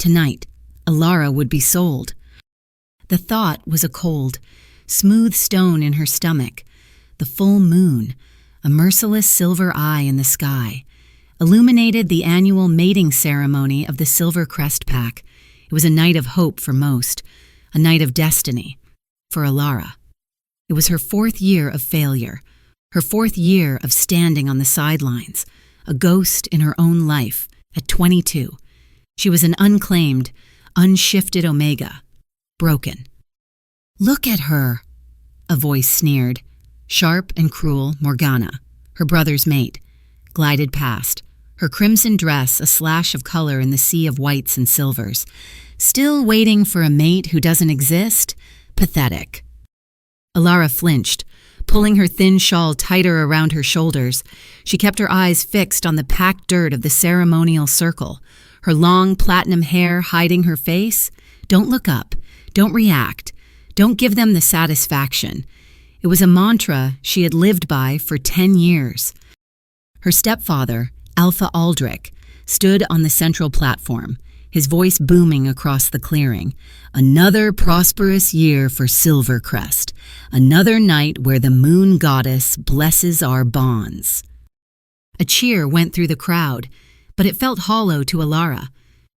Tonight, Elara would be sold. The thought was a cold, smooth stone in her stomach. The full moon, a merciless silver eye in the sky, illuminated the annual mating ceremony of the Silver Crest Pack. It was a night of hope for most, a night of destiny for Elara. It was her 4th year of failure, her 4th year of standing on the sidelines, a ghost in her own life at 22. She was an unclaimed, unshifted omega, broken. "Look at her," a voice sneered. Sharp and cruel Morgana, her brother's mate, glided past, her crimson dress a slash of color in the sea of whites and silvers. Still waiting for a mate who doesn't exist? Pathetic. Elara flinched, pulling her thin shawl tighter around her shoulders. She kept her eyes fixed on the packed dirt of the ceremonial circle, her long platinum hair hiding her face. Don't look up. Don't react. Don't give them the satisfaction. It was a mantra she had lived by for 10 years. Her stepfather, Alpha Aldrich, stood on the central platform, his voice booming across the clearing. Another prosperous year for Silvercrest. Another night where the moon goddess blesses our bonds. A cheer went through the crowd, but it felt hollow to Elara.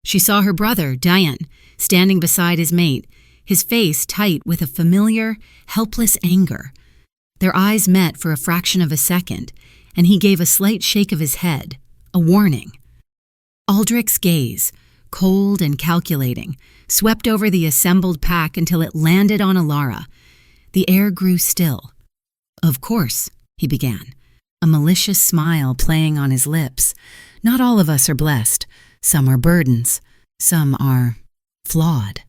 She saw her brother, Diane, standing beside his mate, his face tight with a familiar, helpless anger. Their eyes met for a fraction of a second, and he gave a slight shake of his head, a warning. Aldrich's gaze, cold and calculating, swept over the assembled pack until it landed on Elara. The air grew still. "Of course," he began, a malicious smile playing on his lips. "Not all of us are blessed. Some are burdens. Some are flawed."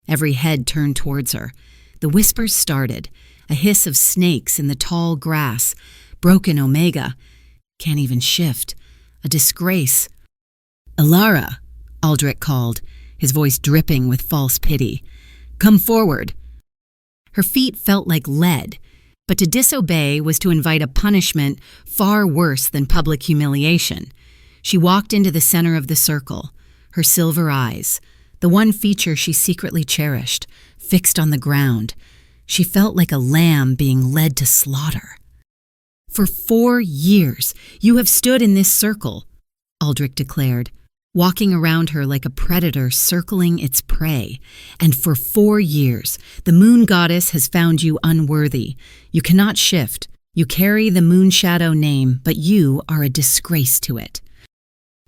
Every head turned towards her. The whispers started, a hiss of snakes in the tall grass. Broken omega. Can't even shift. A disgrace. "Elara," Aldrich called, his voice dripping with false pity. "Come forward." Her feet felt like lead, but to disobey was to invite a punishment far worse than public humiliation. She walked into the center of the circle, her silver eyes, the one feature she secretly cherished, fixed on the ground. She felt like a lamb being led to slaughter. "For 4 years, you have stood in this circle," Aldrich declared, walking around her like a predator circling its prey. "And for 4 years, the moon goddess has found you unworthy. You cannot shift. You carry the moon shadow name, but you are a disgrace to it."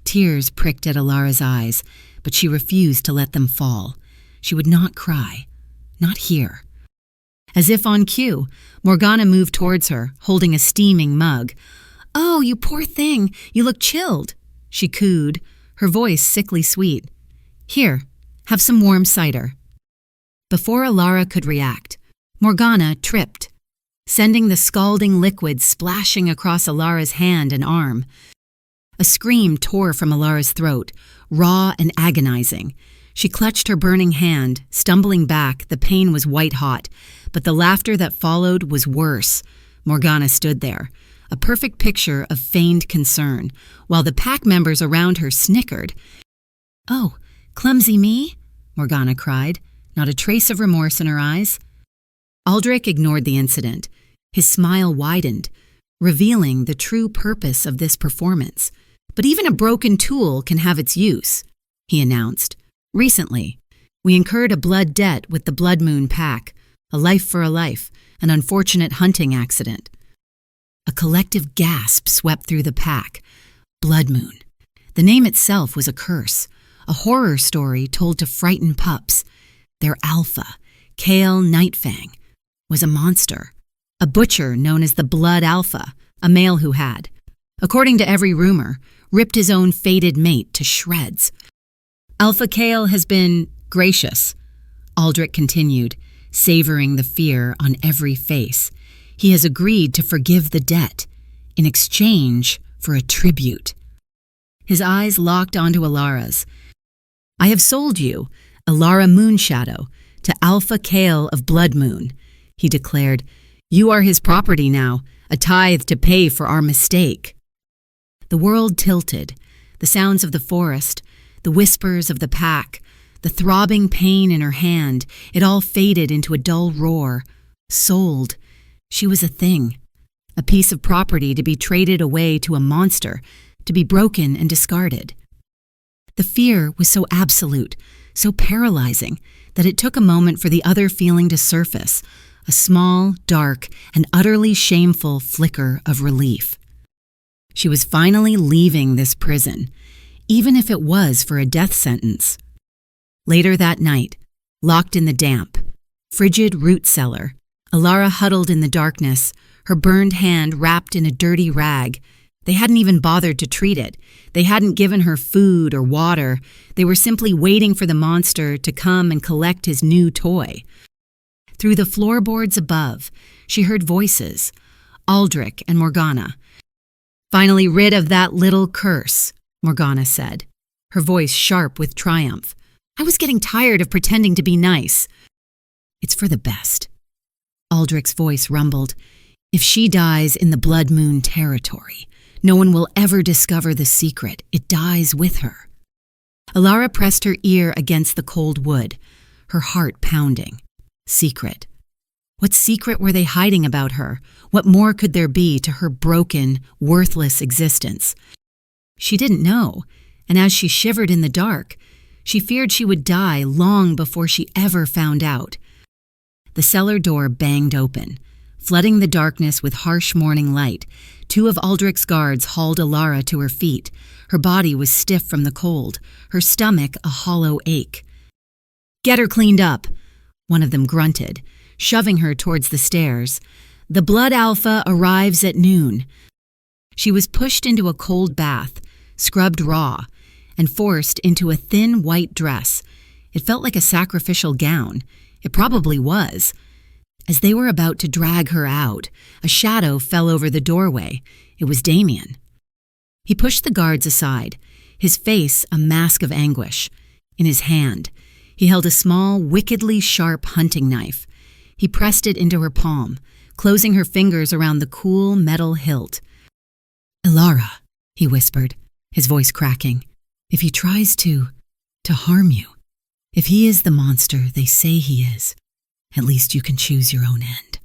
Tears pricked at Elara's eyes, but she refused to let them fall. She would not cry. Not here. As if on cue, Morgana moved towards her, holding a steaming mug. "Oh, you poor thing, you look chilled," she cooed, her voice sickly sweet. "Here, have some warm cider." Before Elara could react, Morgana tripped, sending the scalding liquid splashing across Elara's hand and arm. A scream tore from Elara's throat, raw and agonizing. She clutched her burning hand, stumbling back. The pain was white-hot, but the laughter that followed was worse. Morgana stood there, a perfect picture of feigned concern, while the pack members around her snickered. "Oh, clumsy me?" Morgana cried, not a trace of remorse in her eyes. Aldrich ignored the incident. His smile widened, revealing the true purpose of this performance. "But even a broken tool can have its use," he announced. "Recently, we incurred a blood debt with the Blood Moon Pack, a life for a life, an unfortunate hunting accident." A collective gasp swept through the pack. Blood Moon. The name itself was a curse, a horror story told to frighten pups. Their Alpha, Kael Nightfang, was a monster, a butcher known as the Blood Alpha, a male who had, according to every rumor, ripped his own fated mate to shreds. "Alpha Kael has been gracious," Aldrich continued, savoring the fear on every face. "He has agreed to forgive the debt in exchange for a tribute." His eyes locked onto Elara's. "I have sold you, Elara Moonshadow, to Alpha Kael of Blood Moon," he declared. "You are his property now, a tithe to pay for our mistake." The world tilted, the sounds of the forest, The whispers of the pack, the throbbing pain in her hand, it all faded into a dull roar. Sold. She was a thing. A piece of property to be traded away to a monster, to be broken and discarded. The fear was so absolute, so paralyzing, that it took a moment for the other feeling to surface, a small, dark, and utterly shameful flicker of relief. She was finally leaving this prison, even if it was for a death sentence. Later that night, locked in the damp, frigid root cellar, Elara huddled in the darkness, her burned hand wrapped in a dirty rag. They hadn't even bothered to treat it. They hadn't given her food or water. They were simply waiting for the monster to come and collect his new toy. Through the floorboards above, she heard voices, Aldrich and Morgana. "Finally rid of that little curse," Morgana said, her voice sharp with triumph. "I was getting tired of pretending to be nice." "It's for the best." Aldrich's voice rumbled. "If she dies in the Blood Moon territory, no one will ever discover the secret. It dies with her." Elara pressed her ear against the cold wood, her heart pounding. Secret. What secret were they hiding about her? What more could there be to her broken, worthless existence? She didn't know, and as she shivered in the dark, she feared she would die long before she ever found out. The cellar door banged open. Flooding the darkness with harsh morning light, two of Aldrich's guards hauled Elara to her feet. Her body was stiff from the cold, her stomach a hollow ache. "Get her cleaned up," one of them grunted, shoving her towards the stairs. "The Blood Alpha arrives at noon." She was pushed into a cold bath, scrubbed raw, and forced into a thin white dress. It felt like a sacrificial gown. It probably was. As they were about to drag her out, a shadow fell over the doorway. It was Damien. He pushed the guards aside, his face a mask of anguish. In his hand, he held a small, wickedly sharp hunting knife. He pressed it into her palm, closing her fingers around the cool metal hilt. "Elara," he whispered, his voice cracking, "if he tries to harm you, if he is the monster they say he is, at least you can choose your own end."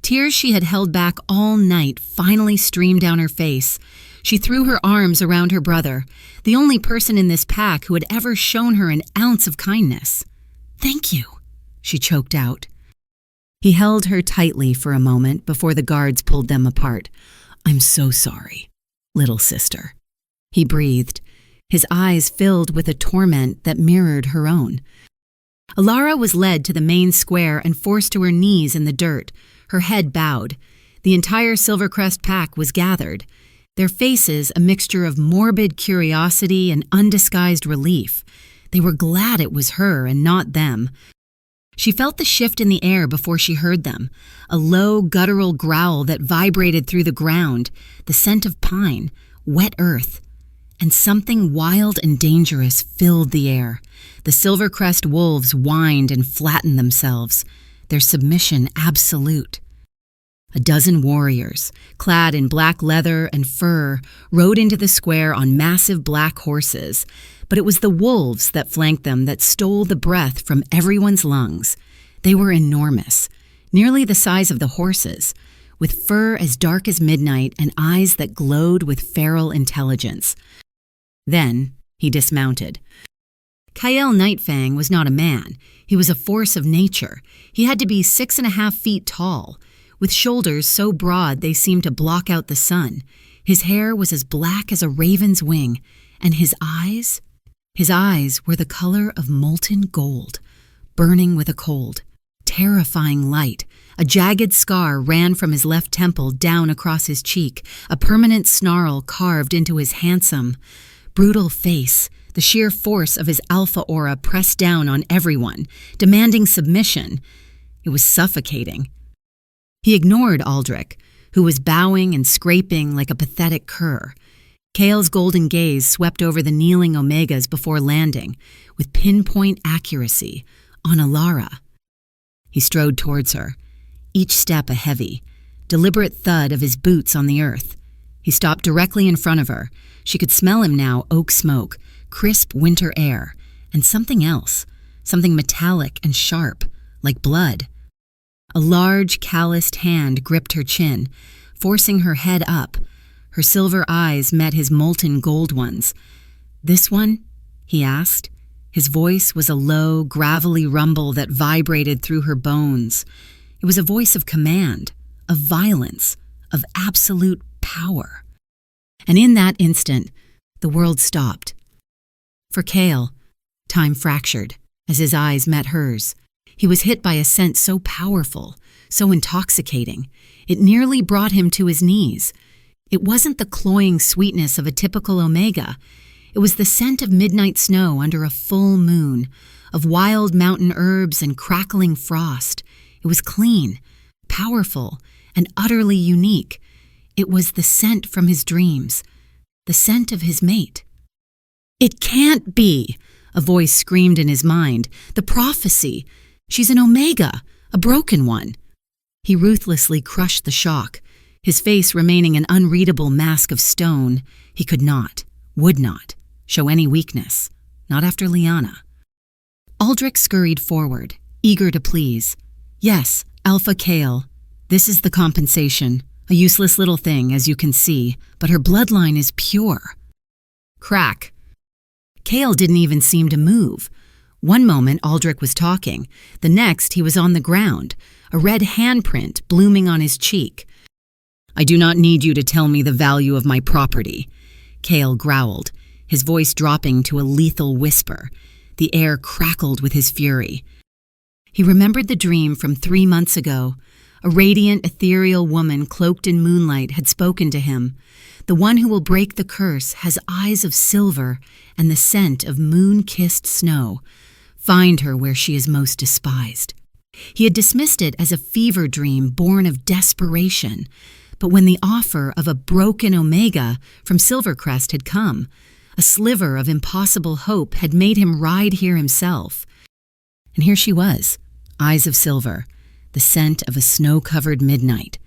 Tears she had held back all night finally streamed down her face. She threw her arms around her brother, the only person in this pack who had ever shown her an ounce of kindness. "Thank you," she choked out. He held her tightly for a moment before the guards pulled them apart. "I'm so sorry, little sister," he breathed, his eyes filled with a torment that mirrored her own. Elara was led to the main square and forced to her knees in the dirt, her head bowed. The entire Silvercrest pack was gathered, their faces a mixture of morbid curiosity and undisguised relief. They were glad it was her and not them. She felt the shift in the air before she heard them, a low, guttural growl that vibrated through the ground, the scent of pine, wet earth. And something wild and dangerous filled the air. The Silvercrest wolves whined and flattened themselves, their submission absolute. A dozen warriors, clad in black leather and fur, rode into the square on massive black horses, but it was the wolves that flanked them that stole the breath from everyone's lungs. They were enormous, nearly the size of the horses, with fur as dark as midnight and eyes that glowed with feral intelligence. Then he dismounted. Kael Nightfang was not a man. He was a force of nature. He had to be 6.5 feet tall, with shoulders so broad they seemed to block out the sun. His hair was as black as a raven's wing, and his eyes were the color of molten gold, burning with a cold, terrifying light. A jagged scar ran from his left temple down across his cheek, a permanent snarl carved into his handsome, brutal face. The sheer force of his alpha aura pressed down on everyone, demanding submission. It was suffocating. He ignored Aldrich, who was bowing and scraping like a pathetic cur. Kael's golden gaze swept over the kneeling Omegas before landing, with pinpoint accuracy, on Elara. He strode towards her, each step a heavy, deliberate thud of his boots on the earth. He stopped directly in front of her. She could smell him now, oak smoke, crisp winter air, and something else, something metallic and sharp, like blood. A large, calloused hand gripped her chin, forcing her head up. Her silver eyes met his molten gold ones. "This one?" he asked. His voice was a low, gravelly rumble that vibrated through her bones. It was a voice of command, of violence, of absolute power. And in that instant, the world stopped. For Kael, time fractured as his eyes met hers. He was hit by a scent so powerful, so intoxicating, it nearly brought him to his knees. It wasn't the cloying sweetness of a typical omega. It was the scent of midnight snow under a full moon, of wild mountain herbs and crackling frost. It was clean, powerful, and utterly unique. It was the scent from his dreams, the scent of his mate. "It can't be!" a voice screamed in his mind. "The prophecy! She's an omega, a broken one." He ruthlessly crushed the shock, his face remaining an unreadable mask of stone. He could not, would not, show any weakness, not after Liana. Aldrich scurried forward, eager to please. "Yes, Alpha Kael. This is the compensation. A useless little thing, as you can see, but her bloodline is pure." Crack. Kael didn't even seem to move. One moment Aldrich was talking, the next he was on the ground, a red handprint blooming on his cheek. "I do not need you to tell me the value of my property," Kael growled, his voice dropping to a lethal whisper. The air crackled with his fury. He remembered the dream from 3 months ago. A radiant, ethereal woman cloaked in moonlight had spoken to him. The one who will break the curse has eyes of silver and the scent of moon-kissed snow. Find her where she is most despised. He had dismissed it as a fever dream born of desperation. But when the offer of a broken omega from Silvercrest had come, a sliver of impossible hope had made him ride here himself. And here she was, eyes of silver, the scent of a snow-covered midnight.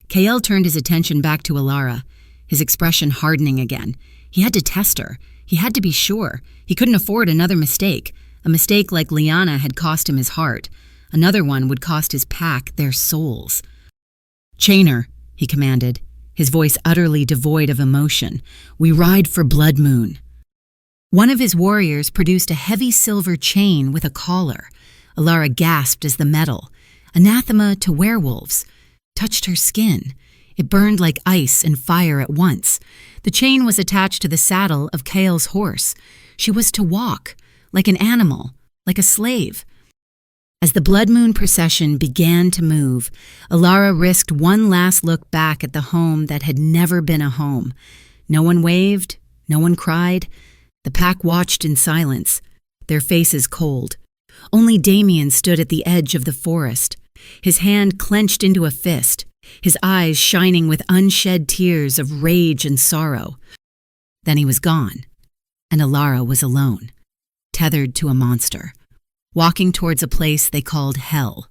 Kael turned his attention back to Elara, his expression hardening again. He had to test her. He had to be sure. He couldn't afford another mistake. A mistake like Liana had cost him his heart. Another one would cost his pack their souls. "Chain her," he commanded, his voice utterly devoid of emotion. "We ride for Blood Moon." One of his warriors produced a heavy silver chain with a collar. Elara gasped as the metal, anathema to werewolves, touched her skin. It burned like ice and fire at once. The chain was attached to the saddle of Kael's horse. She was to walk, like an animal, like a slave. As the Blood Moon procession began to move, Elara risked one last look back at the home that had never been a home. No one waved, no one cried. The pack watched in silence, their faces cold. Only Damien stood at the edge of the forest, his hand clenched into a fist, his eyes shining with unshed tears of rage and sorrow. Then he was gone, and Elara was alone, tethered to a monster, walking towards a place they called Hell.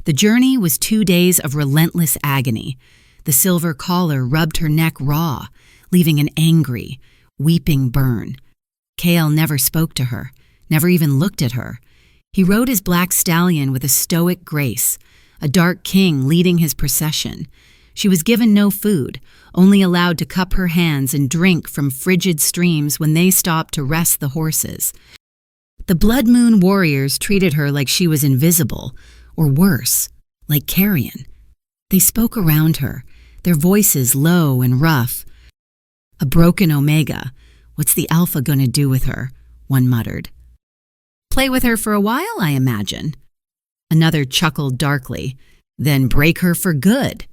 The journey was 2 days of relentless agony. The silver collar rubbed her neck raw, leaving an angry, weeping burn. Kael never spoke to her, never even looked at her. He rode his black stallion with a stoic grace, a dark king leading his procession. She was given no food, only allowed to cup her hands and drink from frigid streams when they stopped to rest the horses. The Blood Moon warriors treated her like she was invisible, or worse, like carrion. They spoke around her, their voices low and rough. "A broken omega. What's the Alpha gonna do with her?" one muttered. "Play with her for a while, I imagine." Another chuckled darkly. "Then break her for good."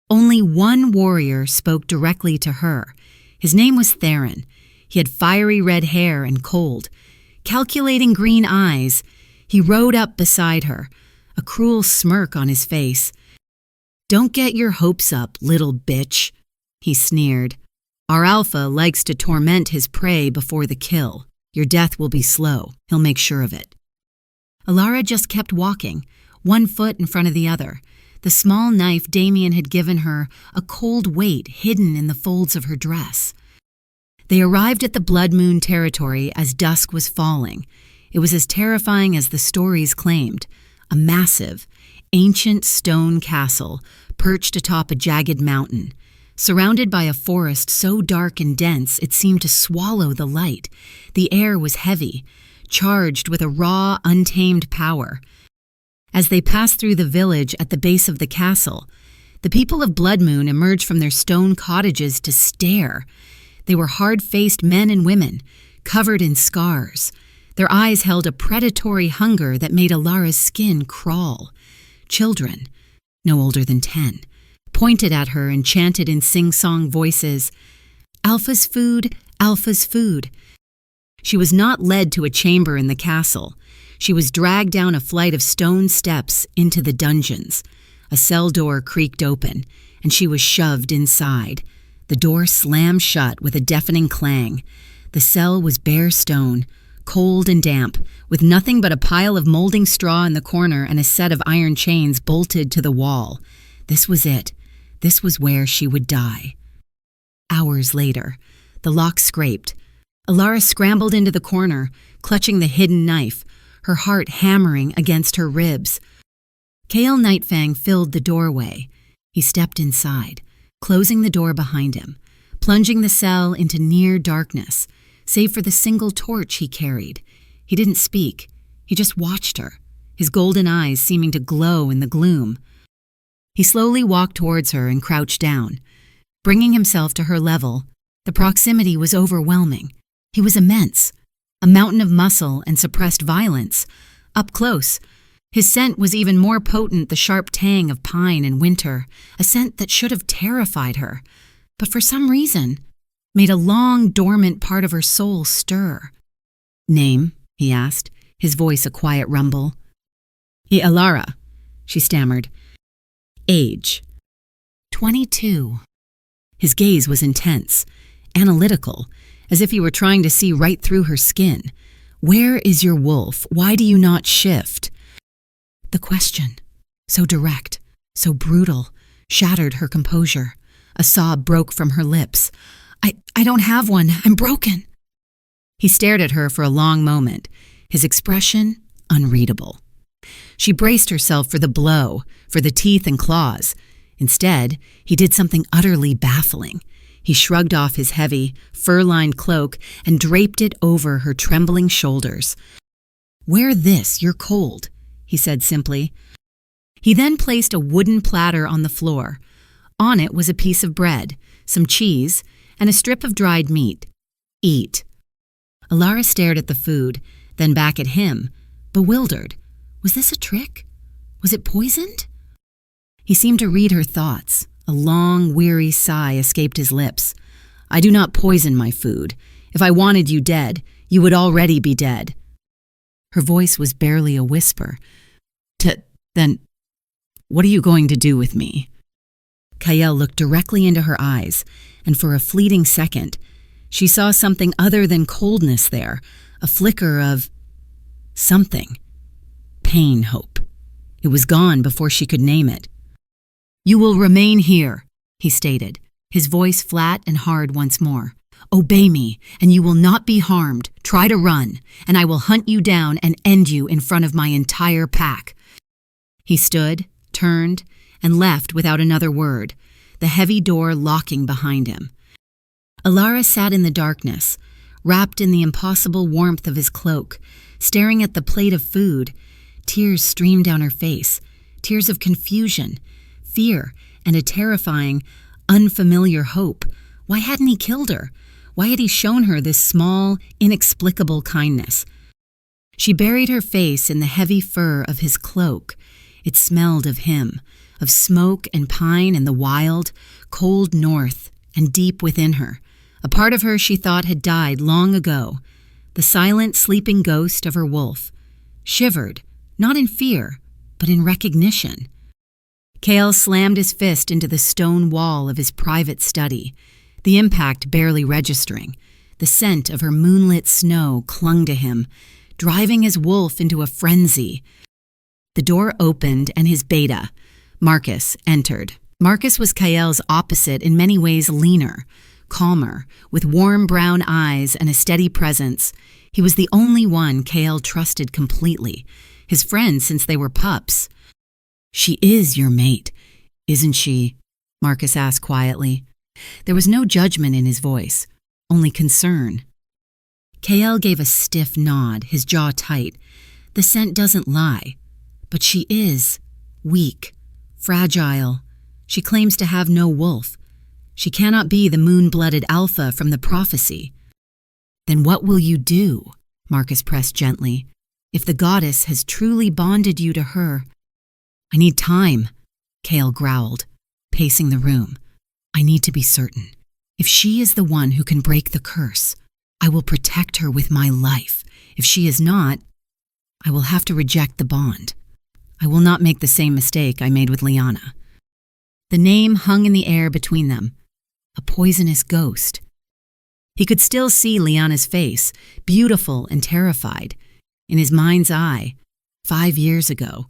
Only one warrior spoke directly to her. His name was Theron. He had fiery red hair and cold, calculating green eyes. He rode up beside her, a cruel smirk on his face. "Don't get your hopes up, little bitch," he sneered. "Our Alpha likes to torment his prey before the kill. Your death will be slow. He'll make sure of it." Elara just kept walking, one foot in front of the other. The small knife Damien had given her a cold weight hidden in the folds of her dress. They arrived at the Blood Moon territory as dusk was falling. It was as terrifying as the stories claimed. A massive, ancient stone castle perched atop a jagged mountain, surrounded by a forest so dark and dense it seemed to swallow the light. The air was heavy, charged with a raw, untamed power. As they passed through the village at the base of the castle, the people of Blood Moon emerged from their stone cottages to stare. They were hard-faced men and women, covered in scars. Their eyes held a predatory hunger that made Elara's skin crawl. Children, no older than 10, pointed at her and chanted in sing-song voices, "Alpha's food, Alpha's food." She was not led to a chamber in the castle. She was dragged down a flight of stone steps into the dungeons. A cell door creaked open, and she was shoved inside. The door slammed shut with a deafening clang. The cell was bare stone, cold and damp, with nothing but a pile of molding straw in the corner and a set of iron chains bolted to the wall. This was it. This was where she would die. Hours later, the lock scraped. Elara scrambled into the corner, clutching the hidden knife, her heart hammering against her ribs. Kael Nightfang filled the doorway. He stepped inside, closing the door behind him, plunging the cell into near darkness, save for the single torch he carried. He didn't speak. He just watched her, his golden eyes seeming to glow in the gloom. He slowly walked towards her and crouched down. Bringing himself to her level, the proximity was overwhelming. He was immense, a mountain of muscle and suppressed violence. Up close, his scent was even more potent, the sharp tang of pine and winter, a scent that should have terrified her, but for some reason made a long, dormant part of her soul stir. "Name?" he asked, his voice a quiet rumble. "Elara," she stammered. "Age?" 22. His gaze was intense, analytical, as if he were trying to see right through her skin. "Where is your wolf? Why do you not shift?" The question, so direct, so brutal, shattered her composure. A sob broke from her lips. I don't have one. I'm broken." He stared at her for a long moment, his expression unreadable. She braced herself for the blow, for the teeth and claws. Instead, he did something utterly baffling. He shrugged off his heavy, fur-lined cloak and draped it over her trembling shoulders. "Wear this, you're cold," he said simply. He then placed a wooden platter on the floor. On it was a piece of bread, some cheese, and a strip of dried meat. "Eat." Elara stared at the food, then back at him, bewildered. Was this a trick? Was it poisoned? He seemed to read her thoughts. A long, weary sigh escaped his lips. "I do not poison my food. If I wanted you dead, you would already be dead." Her voice was barely a whisper. Then, what are you going to do with me?" Kael looked directly into her eyes, and for a fleeting second, she saw something other than coldness there, a flicker of something. Pain, hope. It was gone before she could name it. "You will remain here," he stated, his voice flat and hard once more. "Obey me, and you will not be harmed. Try to run, and I will hunt you down and end you in front of my entire pack." He stood, turned, and left without another word, the heavy door locking behind him. Elara sat in the darkness, wrapped in the impossible warmth of his cloak, staring at the plate of food. Tears streamed down her face, tears of confusion, fear, and a terrifying, unfamiliar hope. Why hadn't he killed her? Why had he shown her this small, inexplicable kindness? She buried her face in the heavy fur of his cloak. It smelled of him, of smoke and pine and the wild, cold north, and deep within her, a part of her she thought had died long ago, the silent, sleeping ghost of her wolf, shivered, not in fear, but in recognition. Kael slammed his fist into the stone wall of his private study, the impact barely registering. The scent of her moonlit snow clung to him, driving his wolf into a frenzy. The door opened and his beta, Marcus, entered. Marcus was Kael's opposite, in many ways leaner, calmer, with warm brown eyes and a steady presence. He was the only one Kael trusted completely, his friend since they were pups. "She is your mate, isn't she?" Marcus asked quietly. There was no judgment in his voice, only concern. Kael gave a stiff nod, his jaw tight. The scent doesn't lie, but she is weak, fragile. She claims to have no wolf. She cannot be the moon-blooded Alpha from the prophecy. "Then what will you do?" Marcus pressed gently. "If the goddess has truly bonded you to her—" "I need time," Kael growled, pacing the room. "I need to be certain. If she is the one who can break the curse, I will protect her with my life. If she is not, I will have to reject the bond. I will not make the same mistake I made with Liana." The name hung in the air between them. A poisonous ghost. He could still see Liana's face, beautiful and terrified. In his mind's eye, 5 years ago,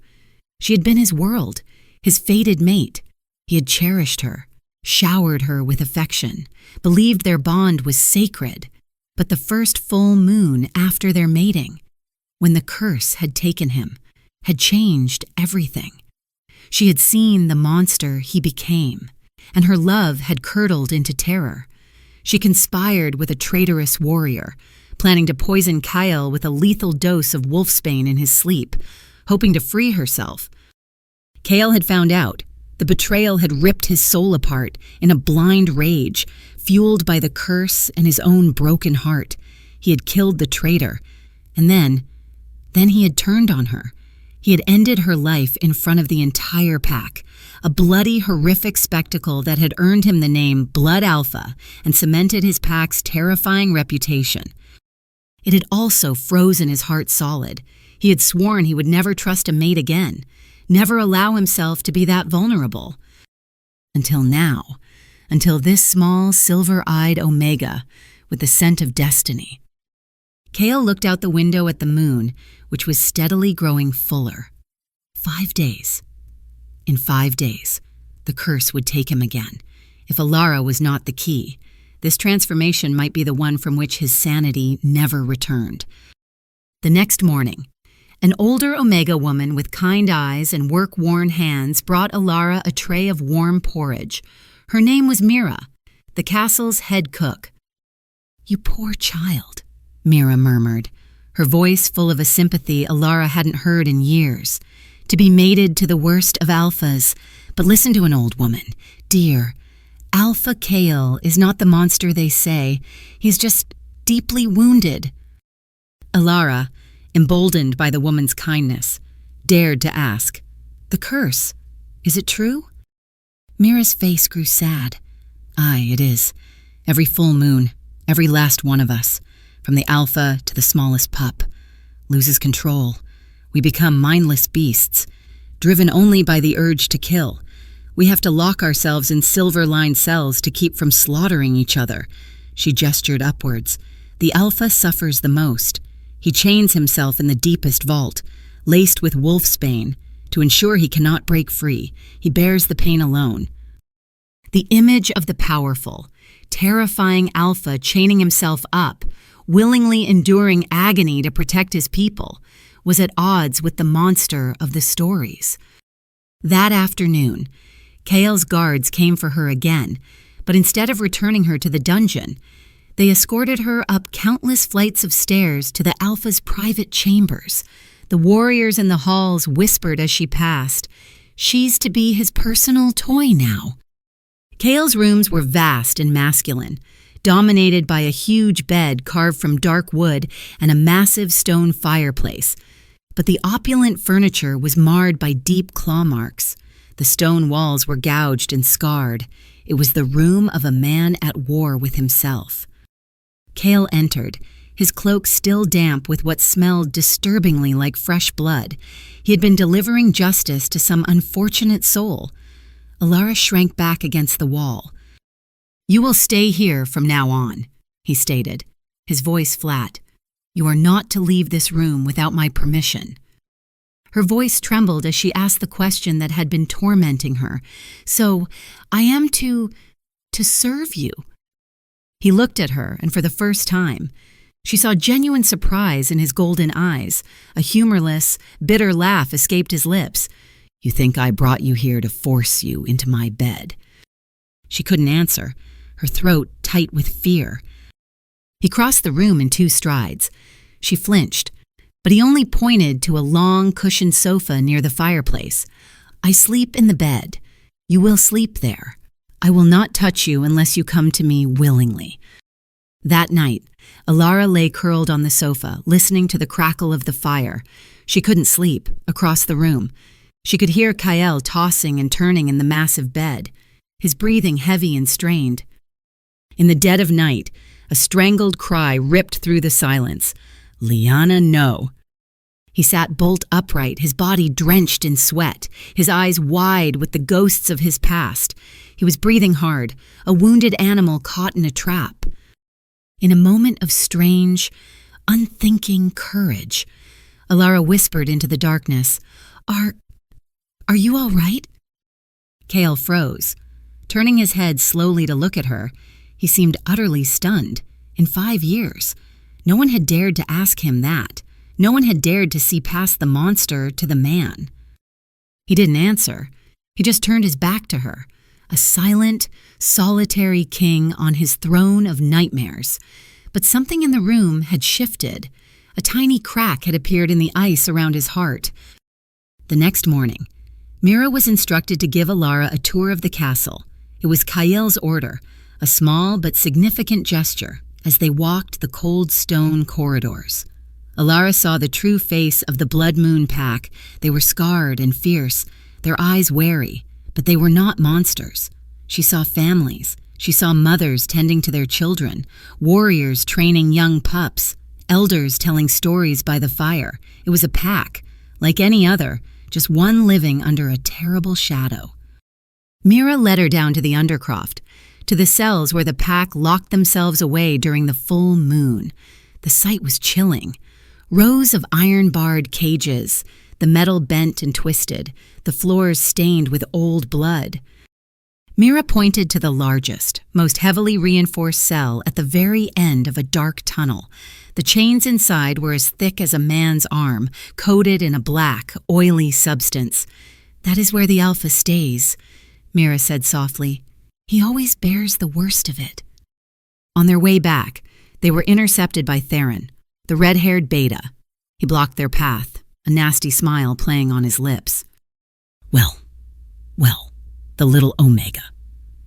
she had been his world, his fated mate. He had cherished her, showered her with affection, believed their bond was sacred. But the first full moon after their mating, when the curse had taken him, had changed everything. She had seen the monster he became, and her love had curdled into terror. She conspired with a traitorous warrior, planning to poison Kael with a lethal dose of wolfsbane in his sleep, hoping to free herself. Kael had found out. The betrayal had ripped his soul apart in a blind rage, fueled by the curse and his own broken heart. He had killed the traitor, and then he had turned on her. He had ended her life in front of the entire pack, a bloody, horrific spectacle that had earned him the name Blood Alpha and cemented his pack's terrifying reputation. It had also frozen his heart solid. He had sworn he would never trust a mate again, never allow himself to be that vulnerable. Until now, until this small, silver-eyed Omega with the scent of destiny. Kael looked out the window at the moon, which was steadily growing fuller. 5 days. In 5 days, the curse would take him again. If Elara was not the key, this transformation might be the one from which his sanity never returned. The next morning, an older Omega woman with kind eyes and work-worn hands brought Elara a tray of warm porridge. Her name was Mira, the castle's head cook. "You poor child," Mira murmured, her voice full of a sympathy Elara hadn't heard in years. "To be mated to the worst of alphas. But listen to an old woman. Dear, Alpha Kael is not the monster they say. He's just deeply wounded." Elara, emboldened by the woman's kindness, dared to ask, "The curse, is it true?" Mira's face grew sad. "Aye, it is. Every full moon, every last one of us, from the alpha to the smallest pup, loses control. We become mindless beasts, driven only by the urge to kill. We have to lock ourselves in silver-lined cells to keep from slaughtering each other." She gestured upwards. "The alpha suffers the most. He chains himself in the deepest vault, laced with wolfsbane, to ensure he cannot break free. He bears the pain alone." The image of the powerful, terrifying alpha chaining himself up, willingly enduring agony to protect his people, was at odds with the monster of the stories. That afternoon, Kael's guards came for her again, but instead of returning her to the dungeon, they escorted her up countless flights of stairs to the Alpha's private chambers. The warriors in the halls whispered as she passed, "She's to be his personal toy now." Kael's rooms were vast and masculine, dominated by a huge bed carved from dark wood and a massive stone fireplace. But the opulent furniture was marred by deep claw marks. The stone walls were gouged and scarred. It was the room of a man at war with himself. Kael entered, his cloak still damp with what smelled disturbingly like fresh blood. He had been delivering justice to some unfortunate soul. Elara shrank back against the wall. "You will stay here from now on," he stated, his voice flat. "You are not to leave this room without my permission." Her voice trembled as she asked the question that had been tormenting her. "So, I am to serve you?" He looked at her, and for the first time, she saw genuine surprise in his golden eyes. A humorless, bitter laugh escaped his lips. "You think I brought you here to force you into my bed?" She couldn't answer, her throat tight with fear. He crossed the room in 2 strides. She flinched, but he only pointed to a long, cushioned sofa near the fireplace. "I sleep in the bed. You will sleep there. I will not touch you unless you come to me willingly." That night, Elara lay curled on the sofa, listening to the crackle of the fire. She couldn't sleep. Across the room, she could hear Kael tossing and turning in the massive bed, his breathing heavy and strained. In the dead of night, a strangled cry ripped through the silence. "Liana, no." He sat bolt upright, his body drenched in sweat, his eyes wide with the ghosts of his past. He was breathing hard, a wounded animal caught in a trap. In a moment of strange, unthinking courage, Elara whispered into the darkness, Are you all right?" Kael froze. Turning his head slowly to look at her, he seemed utterly stunned. In 5 years, no one had dared to ask him that. No one had dared to see past the monster to the man. He didn't answer. He just turned his back to her, a silent, solitary king on his throne of nightmares. But something in the room had shifted. A tiny crack had appeared in the ice around his heart. The next morning, Mira was instructed to give Elara a tour of the castle. It was Kael's order, a small but significant gesture, as they walked the cold stone corridors. Elara saw the true face of the Blood Moon pack. They were scarred and fierce, their eyes wary, but they were not monsters. She saw families. She saw mothers tending to their children, warriors training young pups, elders telling stories by the fire. It was a pack, like any other, just one living under a terrible shadow. Mira led her down to the undercroft, to the cells where the pack locked themselves away during the full moon. The sight was chilling. Rows of iron-barred cages, the metal bent and twisted, the floors stained with old blood. Mira pointed to the largest, most heavily reinforced cell at the very end of a dark tunnel. The chains inside were as thick as a man's arm, coated in a black, oily substance. "That is where the Alpha stays," Mira said softly. "He always bears the worst of it." On their way back, they were intercepted by Theron, the red-haired beta. He blocked their path, a nasty smile playing on his lips. Well, the little Omega,"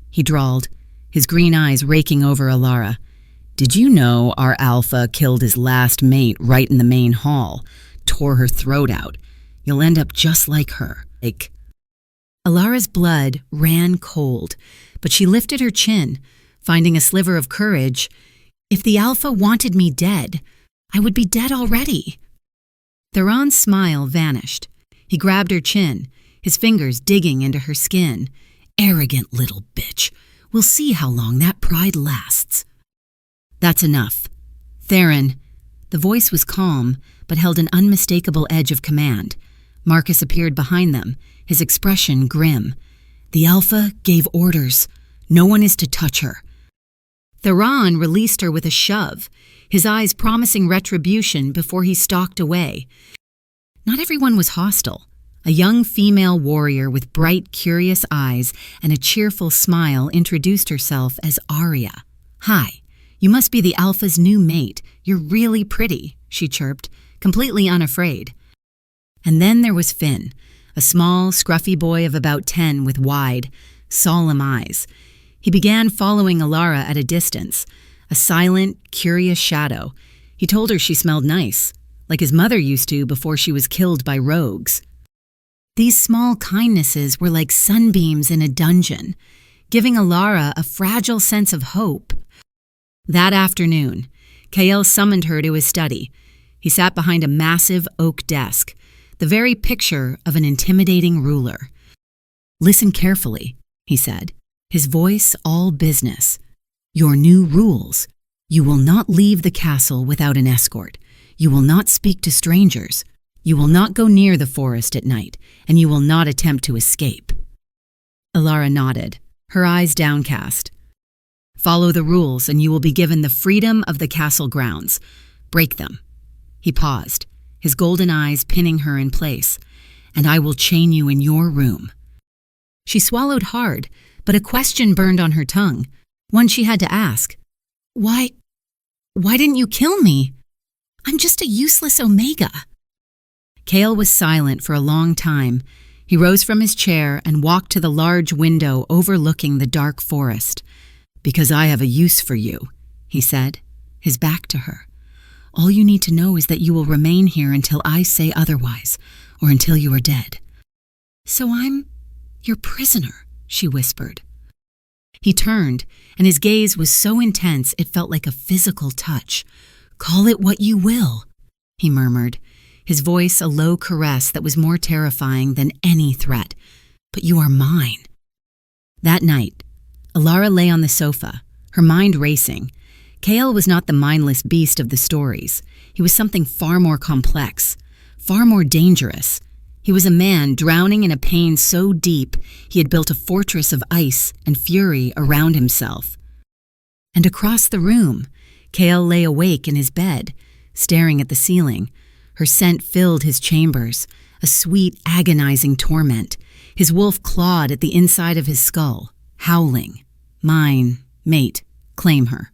he drawled, his green eyes raking over Elara. "Did you know our Alpha killed his last mate right in the main hall, tore her throat out? You'll end up just like her, like..." Elara's blood ran cold, but she lifted her chin, finding a sliver of courage. "If the Alpha wanted me dead, I would be dead already." Theron's smile vanished. He grabbed her chin, his fingers digging into her skin. "Arrogant little bitch. We'll see how long that pride lasts." "That's enough. Theron." The voice was calm, but held an unmistakable edge of command. Marcus appeared behind them, his expression grim. "The Alpha gave orders. No one is to touch her." Theron released her with a shove, his eyes promising retribution before he stalked away. Not everyone was hostile. A young female warrior with bright, curious eyes and a cheerful smile introduced herself as Arya. "Hi, you must be the Alpha's new mate. You're really pretty," she chirped, completely unafraid. And then there was Finn, a small, scruffy boy of about 10 with wide, solemn eyes. He began following Elara at a distance, a silent, curious shadow. He told her she smelled nice, like his mother used to before she was killed by rogues. These small kindnesses were like sunbeams in a dungeon, giving Elara a fragile sense of hope. That afternoon, Kael summoned her to his study. He sat behind a massive oak desk, the very picture of an intimidating ruler. "Listen carefully," he said, his voice all business. "Your new rules. You will not leave the castle without an escort. You will not speak to strangers. You will not go near the forest at night, and you will not attempt to escape." Elara nodded, her eyes downcast. Follow the rules and you will be given the freedom of the castle grounds. Break them." He paused, his golden eyes pinning her in place. "And I will chain you in your room." She swallowed hard, but a question burned on her tongue, one she had to ask. Why didn't you kill me? I'm just a useless Omega." Kael was silent for a long time. He rose from his chair and walked to the large window overlooking the dark forest. "Because I have a use for you," he said, his back to her. "All you need to know is that you will remain here until I say otherwise, or until you are dead." "So I'm your prisoner," she whispered. He turned, and his gaze was so intense it felt like a physical touch. "Call it what you will," he murmured, his voice a low caress that was more terrifying than any threat. "But you are mine." That night, Elara lay on the sofa, her mind racing. Kael was not the mindless beast of the stories. He was something far more complex, far more dangerous. He was a man drowning in a pain so deep he had built a fortress of ice and fury around himself. And across the room, Kael lay awake in his bed, staring at the ceiling. Her scent filled his chambers, a sweet, agonizing torment. His wolf clawed at the inside of his skull, howling. "Mine, mate, claim her."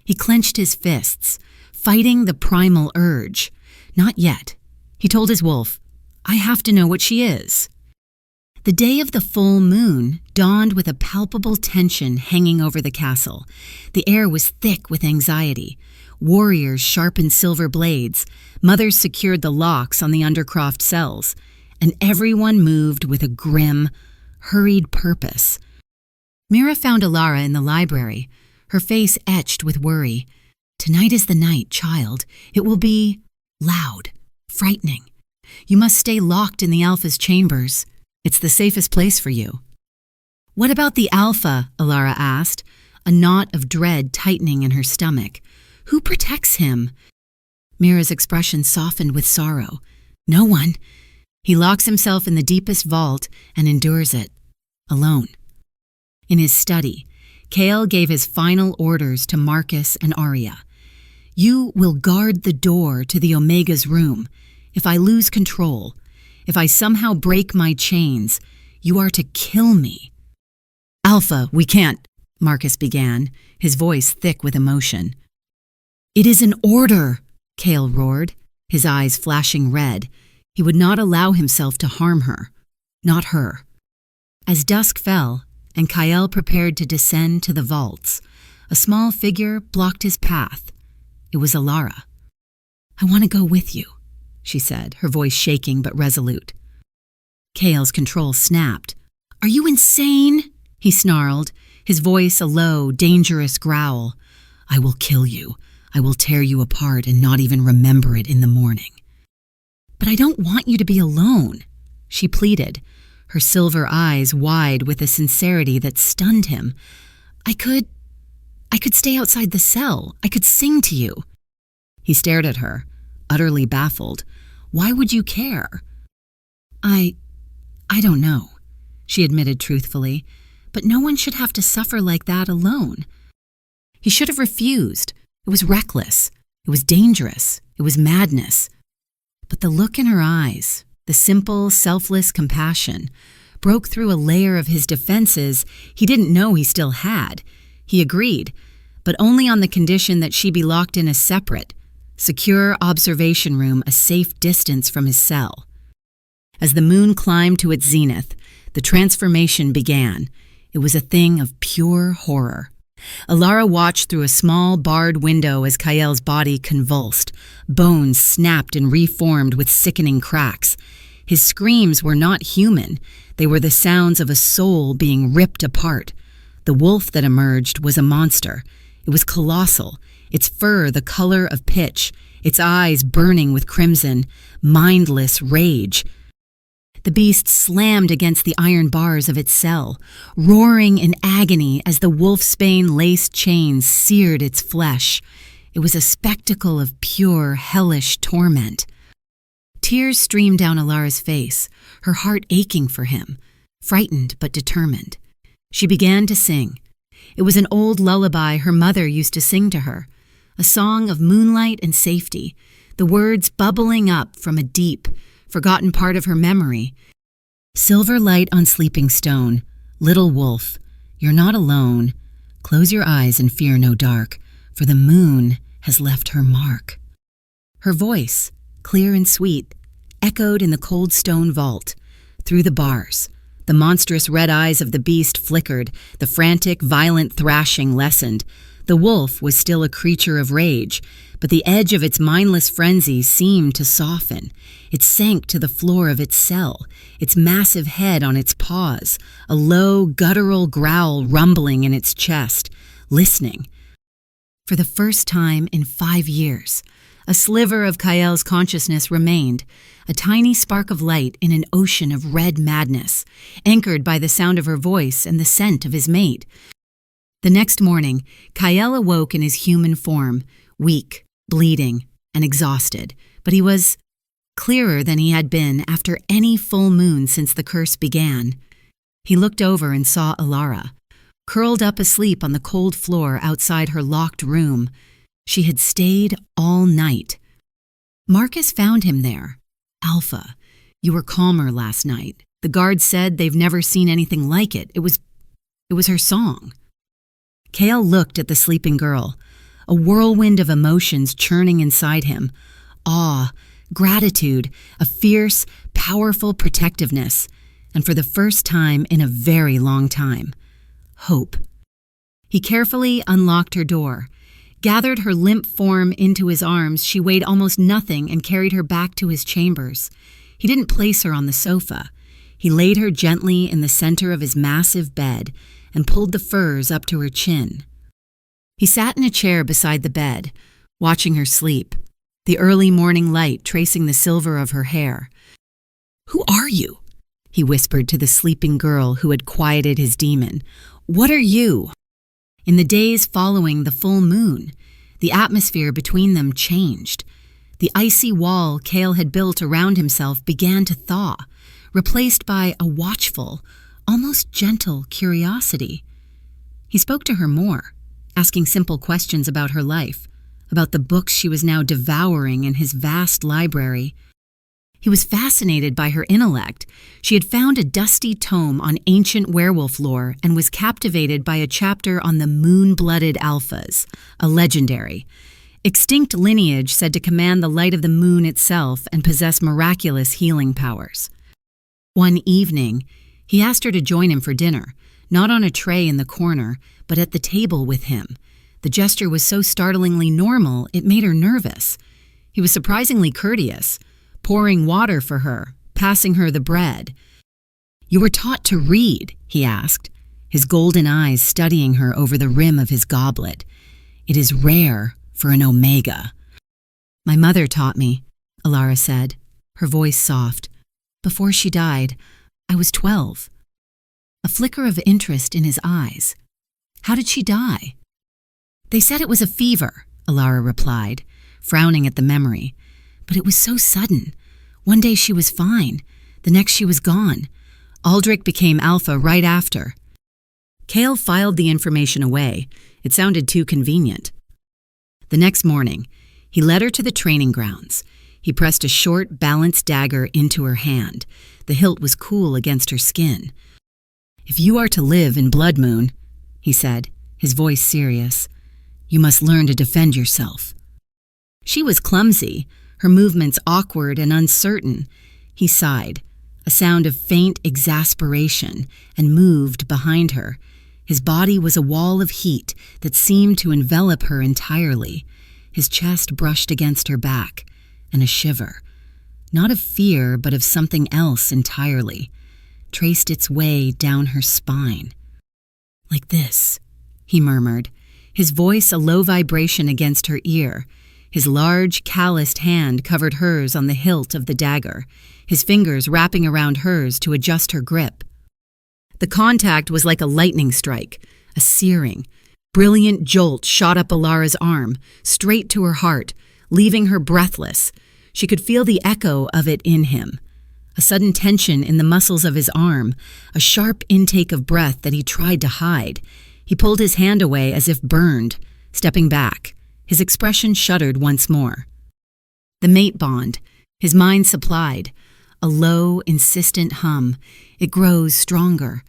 He clenched his fists, fighting the primal urge. "Not yet," he told his wolf. "I have to know what she is." The day of the full moon dawned with a palpable tension hanging over the castle. The air was thick with anxiety. Warriors sharpened silver blades, mothers secured the locks on the undercroft cells, and everyone moved with a grim, hurried purpose. Mira found Elara in the library, her face etched with worry. "Tonight is the night, child. It will be loud, frightening. You must stay locked in the Alpha's chambers. It's the safest place for you." "What about the Alpha?" Elara asked, a knot of dread tightening in her stomach. "Who protects him?" Mira's expression softened with sorrow. "No one. He locks himself in the deepest vault and endures it, alone." In his study, Kael gave his final orders to Marcus and Arya. "You will guard the door to the Omega's room. If I lose control, if I somehow break my chains, you are to kill me." "Alpha, we can't," Marcus began, his voice thick with emotion. "It is an order," Kael roared, his eyes flashing red. He would not allow himself to harm her. Not her. As dusk fell, and Kael prepared to descend to the vaults, a small figure blocked his path. It was Elara. "I want to go with you," she said, her voice shaking but resolute. Kael's control snapped. "Are you insane?" he snarled, his voice a low, dangerous growl. "I will kill you. I will tear you apart and not even remember it in the morning." "But I don't want you to be alone," she pleaded, her silver eyes wide with a sincerity that stunned him. I could stay outside the cell. I could sing to you." He stared at her, utterly baffled. "Why would you care?" I don't know," she admitted truthfully, "but no one should have to suffer like that alone." He should have refused. It was reckless. It was dangerous. It was madness. But the look in her eyes, the simple, selfless compassion, broke through a layer of his defenses he didn't know he still had. He agreed, but only on the condition that she be locked in a separate, secure observation room a safe distance from his cell. As the moon climbed to its zenith, the transformation began. It was a thing of pure horror. Elara watched through a small, barred window as Kael's body convulsed. Bones snapped and reformed with sickening cracks. His screams were not human. They were the sounds of a soul being ripped apart. The wolf that emerged was a monster. It was colossal, its fur the color of pitch, its eyes burning with crimson, mindless rage. The beast slammed against the iron bars of its cell, roaring in agony as the wolfsbane laced chains seared its flesh. It was a spectacle of pure, hellish torment. Tears streamed down Elara's face, her heart aching for him, frightened but determined. She began to sing. It was an old lullaby her mother used to sing to her, a song of moonlight and safety, the words bubbling up from a deep, forgotten part of her memory. Silver light on sleeping stone, little wolf, you're not alone. Close your eyes and fear no dark, for the moon has left her mark. Her voice, clear and sweet, echoed in the cold stone vault. Through the bars, the monstrous red eyes of the beast flickered, the frantic, violent thrashing lessened. The wolf was still a creature of rage, but the edge of its mindless frenzy seemed to soften. It sank to the floor of its cell, its massive head on its paws, a low, guttural growl rumbling in its chest, listening. For the first time in 5 years, a sliver of Kael's consciousness remained, a tiny spark of light in an ocean of red madness, anchored by the sound of her voice and the scent of his mate. The next morning, Kael awoke in his human form, weak, bleeding, and exhausted, but he was clearer than he had been after any full moon since the curse began. He looked over and saw Elara, curled up asleep on the cold floor outside her locked room. She had stayed all night. Marcus found him there. Alpha, you were calmer last night. The guards said they've never seen anything like it. It was her song. Kael looked at the sleeping girl, a whirlwind of emotions churning inside him. Awe, gratitude, a fierce, powerful protectiveness, and for the first time in a very long time, hope. He carefully unlocked her door, gathered her limp form into his arms. She weighed almost nothing and carried her back to his chambers. He didn't place her on the sofa. He laid her gently in the center of his massive bed and pulled the furs up to her chin. He sat in a chair beside the bed, watching her sleep, the early morning light tracing the silver of her hair. "Who are you?" he whispered to the sleeping girl who had quieted his demon. "What are you?" In the days following the full moon, the atmosphere between them changed. The icy wall Kael had built around himself began to thaw, replaced by a watchful, almost gentle curiosity. He spoke to her more, asking simple questions about her life, about the books she was now devouring in his vast library. He was fascinated by her intellect. She had found a dusty tome on ancient werewolf lore and was captivated by a chapter on the moon-blooded alphas, a legendary, extinct lineage said to command the light of the moon itself and possess miraculous healing powers. One evening, he asked her to join him for dinner, not on a tray in the corner, but at the table with him. The gesture was so startlingly normal, it made her nervous. He was surprisingly courteous, pouring water for her, passing her the bread. "You were taught to read?" he asked, his golden eyes studying her over the rim of his goblet. "It is rare for an Omega." "My mother taught me," Elara said, her voice soft. "Before she died, I was 12. A flicker of interest in his eyes. "How did she die?" "They said it was a fever," Elara replied, frowning at the memory. "But it was so sudden. One day she was fine. The next she was gone. Aldrich became Alpha right after." Kael filed the information away. It sounded too convenient. The next morning, he led her to the training grounds. He pressed a short, balanced dagger into her hand. The hilt was cool against her skin. "If you are to live in Blood Moon," he said, his voice serious, "you must learn to defend yourself." She was clumsy, her movements awkward and uncertain. He sighed, a sound of faint exasperation, and moved behind her. His body was a wall of heat that seemed to envelop her entirely. His chest brushed against her back, and a shiver, not of fear but of something else entirely, traced its way down her spine. "Like this," he murmured, his voice a low vibration against her ear. His large, calloused hand covered hers on the hilt of the dagger, his fingers wrapping around hers to adjust her grip. The contact was like a lightning strike, a searing, brilliant jolt shot up Elara's arm, straight to her heart, leaving her breathless. She could feel the echo of it in him. A sudden tension in the muscles of his arm, a sharp intake of breath that he tried to hide. He pulled his hand away as if burned, stepping back. His expression shuddered once more. The mate bond, his mind supplied, a low, insistent hum. It grows stronger.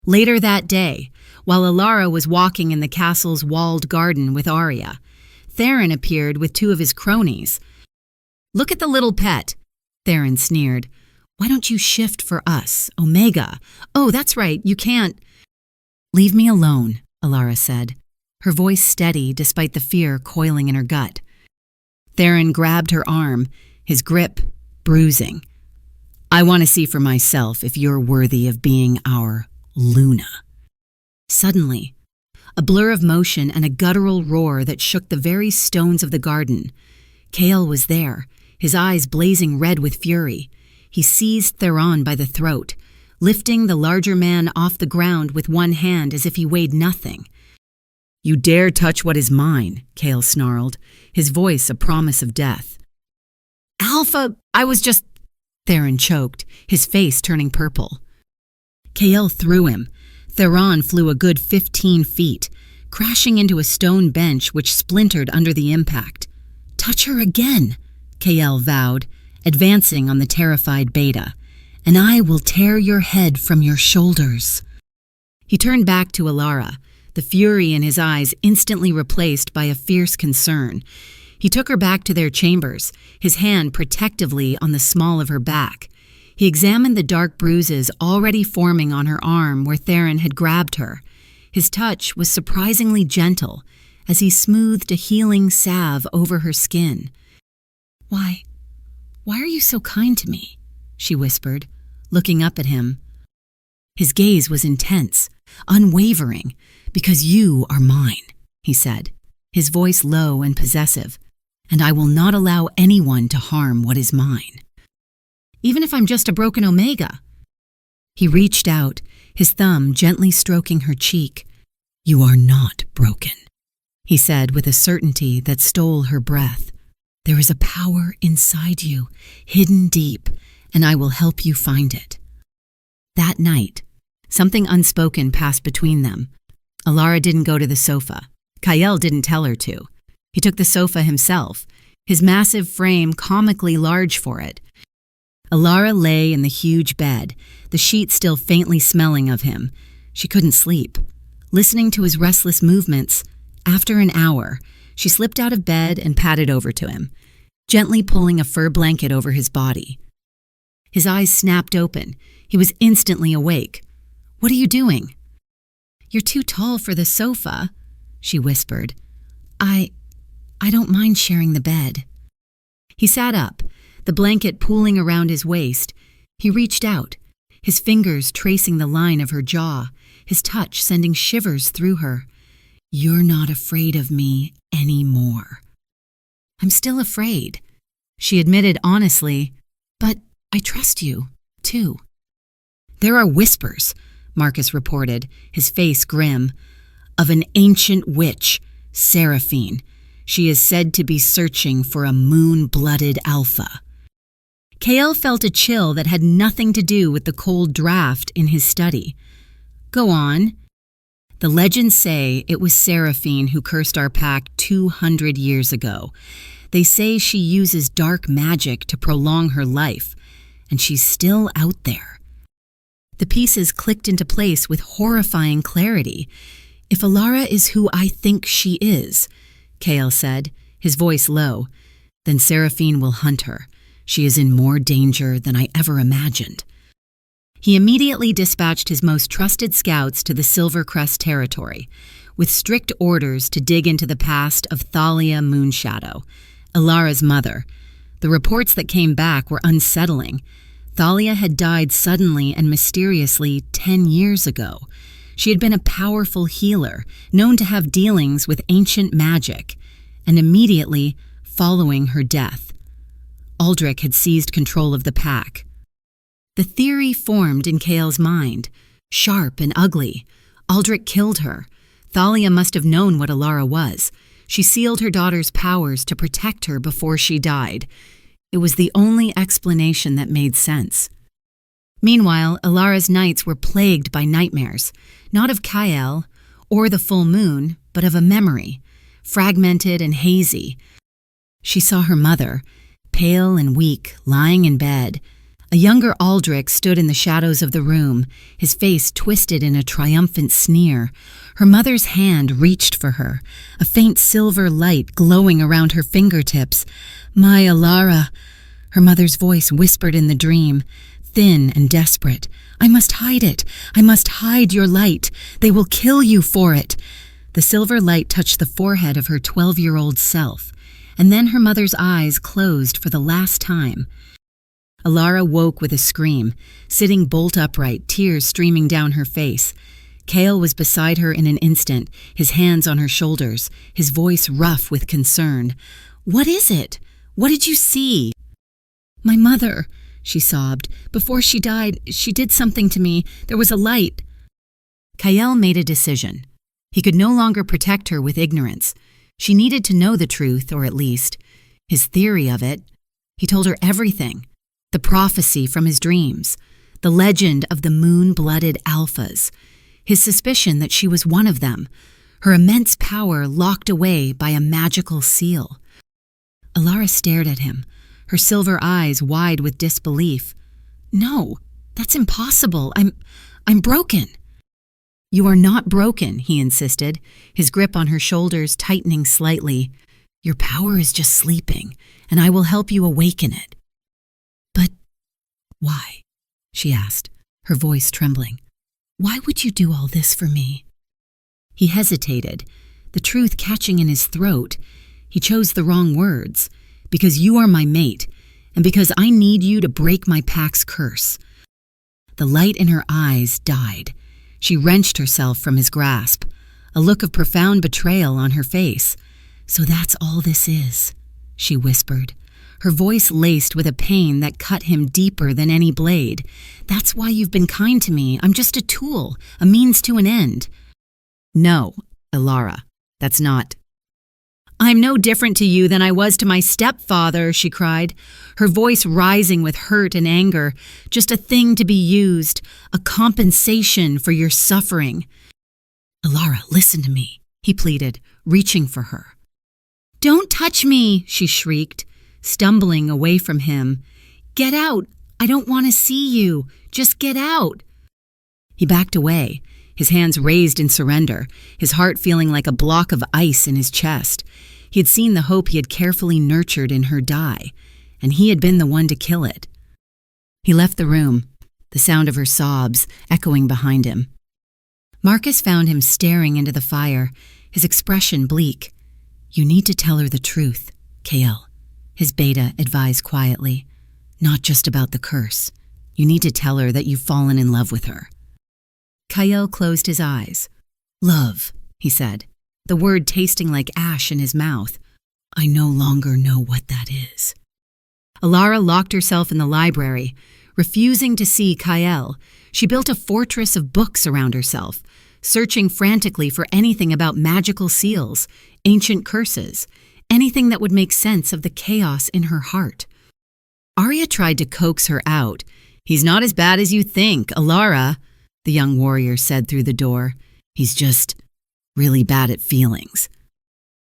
Later that day, while Elara was walking in the castle's walled garden with Arya, Theron appeared with two of his cronies. "Look at the little pet," Theron sneered. "Why don't you shift for us, Omega? Oh, that's right, you can't." "Leave me alone," Elara said, her voice steady despite the fear coiling in her gut. Theron grabbed her arm, his grip bruising. "I want to see for myself if you're worthy of being our Luna." Suddenly, a blur of motion and a guttural roar that shook the very stones of the garden. Kael was there, his eyes blazing red with fury. He seized Theron by the throat, lifting the larger man off the ground with one hand as if he weighed nothing. "You dare touch what is mine," Kael snarled, his voice a promise of death. "Alpha, I was just—" Theron choked, his face turning purple. Kael threw him. Theron flew a good 15 feet, crashing into a stone bench which splintered under the impact. "Touch her again," Kael vowed, advancing on the terrified Beta, "and I will tear your head from your shoulders." He turned back to Elara, the fury in his eyes instantly replaced by a fierce concern. He took her back to their chambers, his hand protectively on the small of her back. He examined the dark bruises already forming on her arm where Theron had grabbed her. His touch was surprisingly gentle as he smoothed a healing salve over her skin. Why are you so kind to me?" she whispered, looking up at him. His gaze was intense, unwavering. "Because you are mine," he said, his voice low and possessive, "and I will not allow anyone to harm what is mine. Even if I'm just a broken Omega." He reached out, his thumb gently stroking her cheek. "You are not broken," he said with a certainty that stole her breath. "There is a power inside you, hidden deep, and I will help you find it." That night, something unspoken passed between them. Elara didn't go to the sofa. Kael didn't tell her to. He took the sofa himself, his massive frame comically large for it. Elara lay in the huge bed, the sheet still faintly smelling of him. She couldn't sleep. Listening to his restless movements, after an hour, she slipped out of bed and padded over to him, gently pulling a fur blanket over his body. His eyes snapped open. He was instantly awake. "What are you doing?" "You're too tall for the sofa," she whispered. I don't mind sharing the bed." He sat up, the blanket pooling around his waist. He reached out, his fingers tracing the line of her jaw, his touch sending shivers through her. "You're not afraid of me anymore." "I'm still afraid," she admitted honestly, "but I trust you, too." "There are whispers," Marcus reported, his face grim, "of an ancient witch, Seraphine. She is said to be searching for a moon-blooded alpha." Kael felt a chill that had nothing to do with the cold draft in his study. "Go on." "The legends say it was Seraphine who cursed our pack 200 years ago. They say she uses dark magic to prolong her life, and she's still out there." The pieces clicked into place with horrifying clarity. "If Elara is who I think she is," Kael said, his voice low, "then Seraphine will hunt her. She is in more danger than I ever imagined." He immediately dispatched his most trusted scouts to the Silvercrest territory, with strict orders to dig into the past of Thalia Moonshadow, Elara's mother. The reports that came back were unsettling. Thalia had died suddenly and mysteriously 10 years ago. She had been a powerful healer, known to have dealings with ancient magic, and immediately following her death, Aldrich had seized control of the pack. The theory formed in Kael's mind, sharp and ugly. Aldrich killed her. Thalia must have known what Elara was. She sealed her daughter's powers to protect her before she died. It was the only explanation that made sense. Meanwhile, Elara's nights were plagued by nightmares, not of Kael or the full moon, but of a memory, fragmented and hazy. She saw her mother, pale and weak, lying in bed. A younger Aldrich stood in the shadows of the room, his face twisted in a triumphant sneer. Her mother's hand reached for her, a faint silver light glowing around her fingertips. "My Elara," her mother's voice whispered in the dream, thin and desperate. "I must hide it. I must hide your light. They will kill you for it." The silver light touched the forehead of her 12-year-old self, and then her mother's eyes closed for the last time. Elara woke with a scream, sitting bolt upright, tears streaming down her face. Kael was beside her in an instant, his hands on her shoulders, his voice rough with concern. "What is it? What did you see?" "My mother," she sobbed. "Before she died, she did something to me. There was a light." Kael made a decision. He could no longer protect her with ignorance. She needed to know the truth, or at least his theory of it. He told her everything. The prophecy from his dreams, the legend of the moon-blooded alphas, his suspicion that she was one of them, her immense power locked away by a magical seal. Elara stared at him, her silver eyes wide with disbelief. "No, that's impossible. I'm broken." "You are not broken," he insisted, his grip on her shoulders tightening slightly. "Your power is just sleeping, and I will help you awaken it." "But why?" she asked, her voice trembling. "Why would you do all this for me?" He hesitated, the truth catching in his throat. He chose the wrong words. "Because you are my mate, and because I need you to break my pack's curse." The light in her eyes died. She wrenched herself from his grasp, a look of profound betrayal on her face. "So that's all this is," she whispered, her voice laced with a pain that cut him deeper than any blade. "That's why you've been kind to me. I'm just a tool, a means to an end." "No, Elara, that's not." "I'm no different to you than I was to my stepfather," she cried, her voice rising with hurt and anger. "Just a thing to be used, a compensation for your suffering." "Elara, listen to me," he pleaded, reaching for her. "Don't touch me," she shrieked, stumbling away from him. "Get out. I don't want to see you. Just get out." He backed away, his hands raised in surrender, his heart feeling like a block of ice in his chest. He had seen the hope he had carefully nurtured in her die, and he had been the one to kill it. He left the room, the sound of her sobs echoing behind him. Marcus found him staring into the fire, his expression bleak. "You need to tell her the truth, Kael," his beta advised quietly. "Not just about the curse. You need to tell her that you've fallen in love with her." Kael closed his eyes. "Love," he said, the word tasting like ash in his mouth. "I no longer know what that is." Elara locked herself in the library, refusing to see Kael. She built a fortress of books around herself, searching frantically for anything about magical seals, ancient curses, anything that would make sense of the chaos in her heart. Arya tried to coax her out. "He's not as bad as you think, Elara," the young warrior said through the door. "He's just really bad at feelings."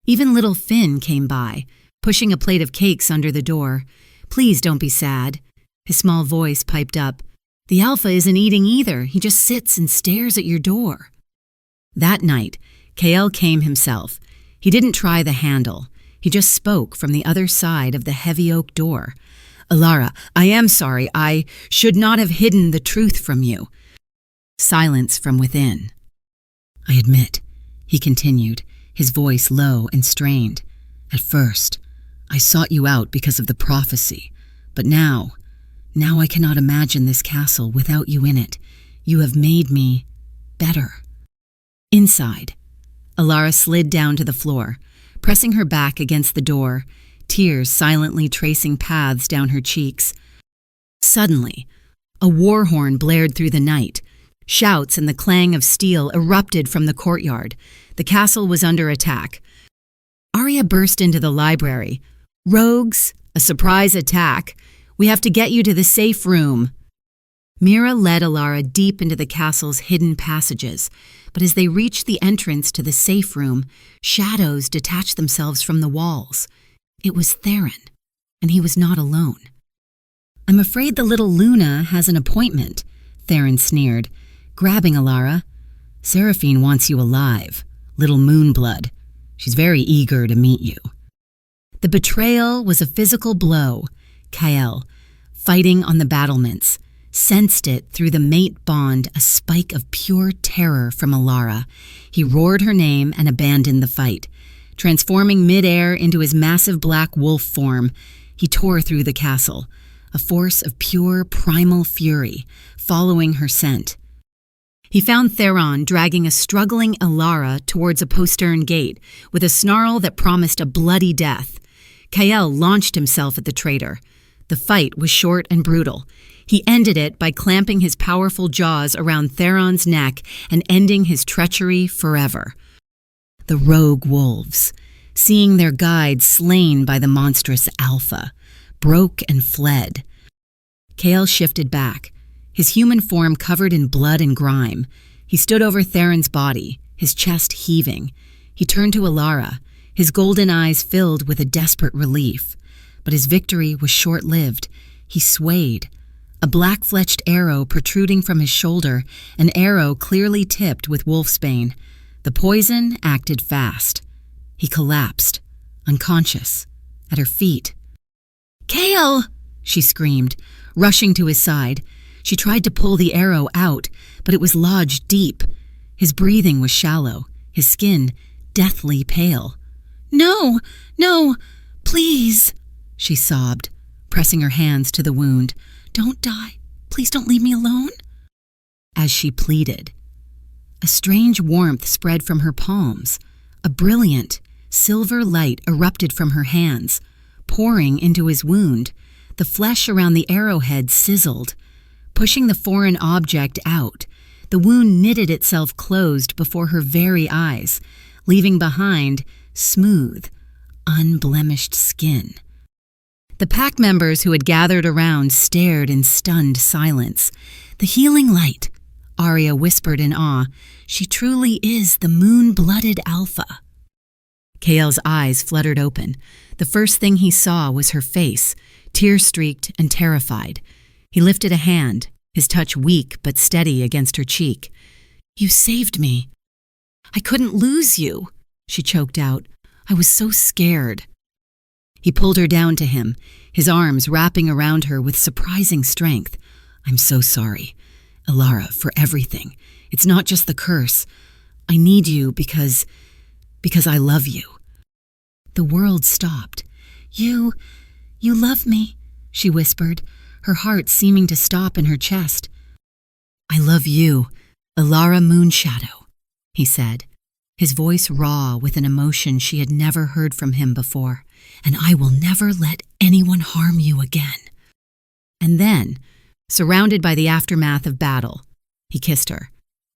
Even little Finn came by, pushing a plate of cakes under the door. "Please don't be sad." His small voice piped up. "The Alpha isn't eating either. He just sits and stares at your door." That night, Kael came himself. He didn't try the handle. He just spoke from the other side of the heavy oak door. "Elara, I am sorry. I should not have hidden the truth from you." Silence from within. "I admit," he continued, his voice low and strained. "At first, I sought you out because of the prophecy. But now I cannot imagine this castle without you in it. You have made me better." Inside, Elara slid down to the floor, pressing her back against the door, tears silently tracing paths down her cheeks. Suddenly, a war horn blared through the night. Shouts and the clang of steel erupted from the courtyard. The castle was under attack. Arya burst into the library. "Rogues, a surprise attack. We have to get you to the safe room." Mira led Elara deep into the castle's hidden passages, but as they reached the entrance to the safe room, shadows detached themselves from the walls. It was Theron, and he was not alone. "I'm afraid the little Luna has an appointment," Theron sneered, grabbing Elara. "Seraphine wants you alive, little Moonblood. She's very eager to meet you." The betrayal was a physical blow. Kael, fighting on the battlements, sensed it through the mate bond, a spike of pure terror from Elara. He roared her name and abandoned the fight. Transforming midair into his massive black wolf form, he tore through the castle, a force of pure primal fury, following her scent. He found Theron dragging a struggling Elara towards a postern gate with a snarl that promised a bloody death. Kael launched himself at the traitor. The fight was short and brutal. He ended it by clamping his powerful jaws around Theron's neck and ending his treachery forever. The rogue wolves, seeing their guide slain by the monstrous Alpha, broke and fled. Kael shifted back, his human form covered in blood and grime. He stood over Theron's body, his chest heaving. He turned to Elara, his golden eyes filled with a desperate relief. But his victory was short-lived. He swayed, a black-fletched arrow protruding from his shoulder, an arrow clearly tipped with wolfsbane. The poison acted fast. He collapsed, unconscious, at her feet. "Kael!" she screamed, rushing to his side. She tried to pull the arrow out, but it was lodged deep. His breathing was shallow, his skin deathly pale. "No, no, please," she sobbed, pressing her hands to the wound. "Don't die. Please don't leave me alone." As she pleaded, a strange warmth spread from her palms. A brilliant, silver light erupted from her hands, pouring into his wound. The flesh around the arrowhead sizzled. Pushing the foreign object out, the wound knitted itself closed before her very eyes, leaving behind smooth, unblemished skin. The pack members who had gathered around stared in stunned silence. "The healing light," Arya whispered in awe. "She truly is the moon-blooded Alpha." Kael's eyes fluttered open. The first thing he saw was her face, tear-streaked and terrified. He lifted a hand, his touch weak but steady against her cheek. "You saved me. I couldn't lose you," she choked out. "I was so scared." He pulled her down to him, his arms wrapping around her with surprising strength. "I'm so sorry, Elara, for everything. It's not just the curse. I need you because I love you." The world stopped. You love me," she whispered, her heart seeming to stop in her chest. "I love you, Elara Moonshadow," he said, his voice raw with an emotion she had never heard from him before. "And I will never let anyone harm you again." And then, surrounded by the aftermath of battle, he kissed her.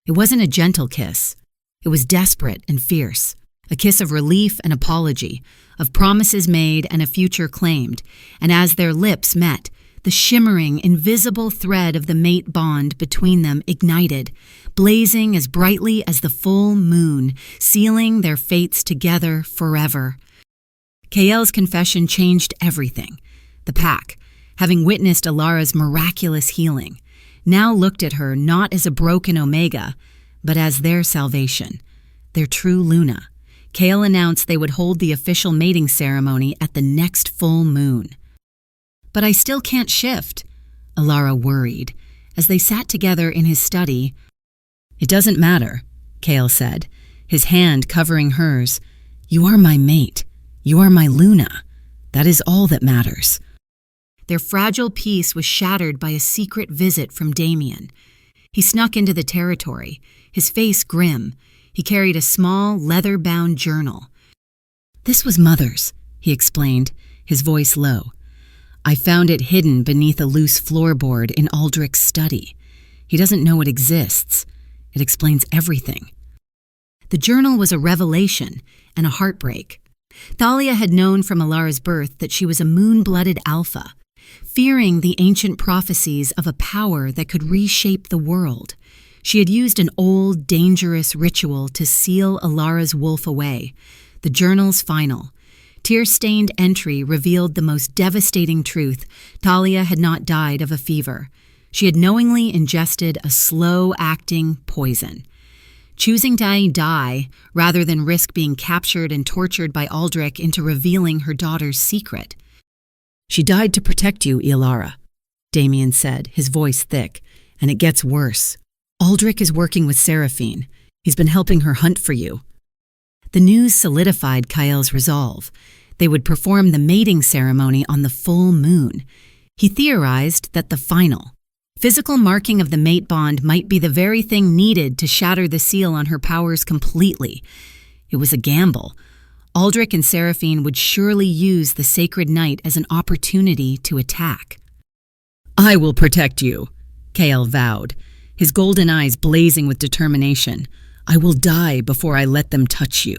It wasn't a gentle kiss. It was desperate and fierce, a kiss of relief and apology, of promises made and a future claimed. And as their lips met, the shimmering, invisible thread of the mate bond between them ignited, blazing as brightly as the full moon, sealing their fates together forever. Kael's confession changed everything. The pack, having witnessed Elara's miraculous healing, now looked at her not as a broken Omega, but as their salvation, their true Luna. Kael announced they would hold the official mating ceremony at the next full moon. "But I still can't shift," Elara worried, as they sat together in his study. "It doesn't matter," Kael said, his hand covering hers. "You are my mate. You are my Luna. That is all that matters." Their fragile peace was shattered by a secret visit from Damien. He snuck into the territory, his face grim. He carried a small, leather-bound journal. "This was Mother's," he explained, his voice low. "I found it hidden beneath a loose floorboard in Aldrich's study. He doesn't know it exists. It explains everything." The journal was a revelation and a heartbreak. Thalia had known from Elara's birth that she was a moon-blooded Alpha. fearing the ancient prophecies of a power that could reshape the world. She had used an old, dangerous ritual to seal Elara's wolf away, the journal's final. Tear-stained entry revealed the most devastating truth. Talia had not died of a fever. She had knowingly ingested a slow-acting poison. Choosing to die rather than risk being captured and tortured by Aldrich into revealing her daughter's secret. "She died to protect you, Elara," Damien said, his voice thick, "and it gets worse. Aldrich is working with Seraphine. He's been helping her hunt for you." The news solidified Kael's resolve. They would perform the mating ceremony on the full moon. He theorized that the final, physical marking of the mate bond might be the very thing needed to shatter the seal on her powers completely. It was a gamble. Aldrich and Seraphine would surely use the sacred night as an opportunity to attack. "I will protect you," Kael vowed, his golden eyes blazing with determination. "I will die before I let them touch you."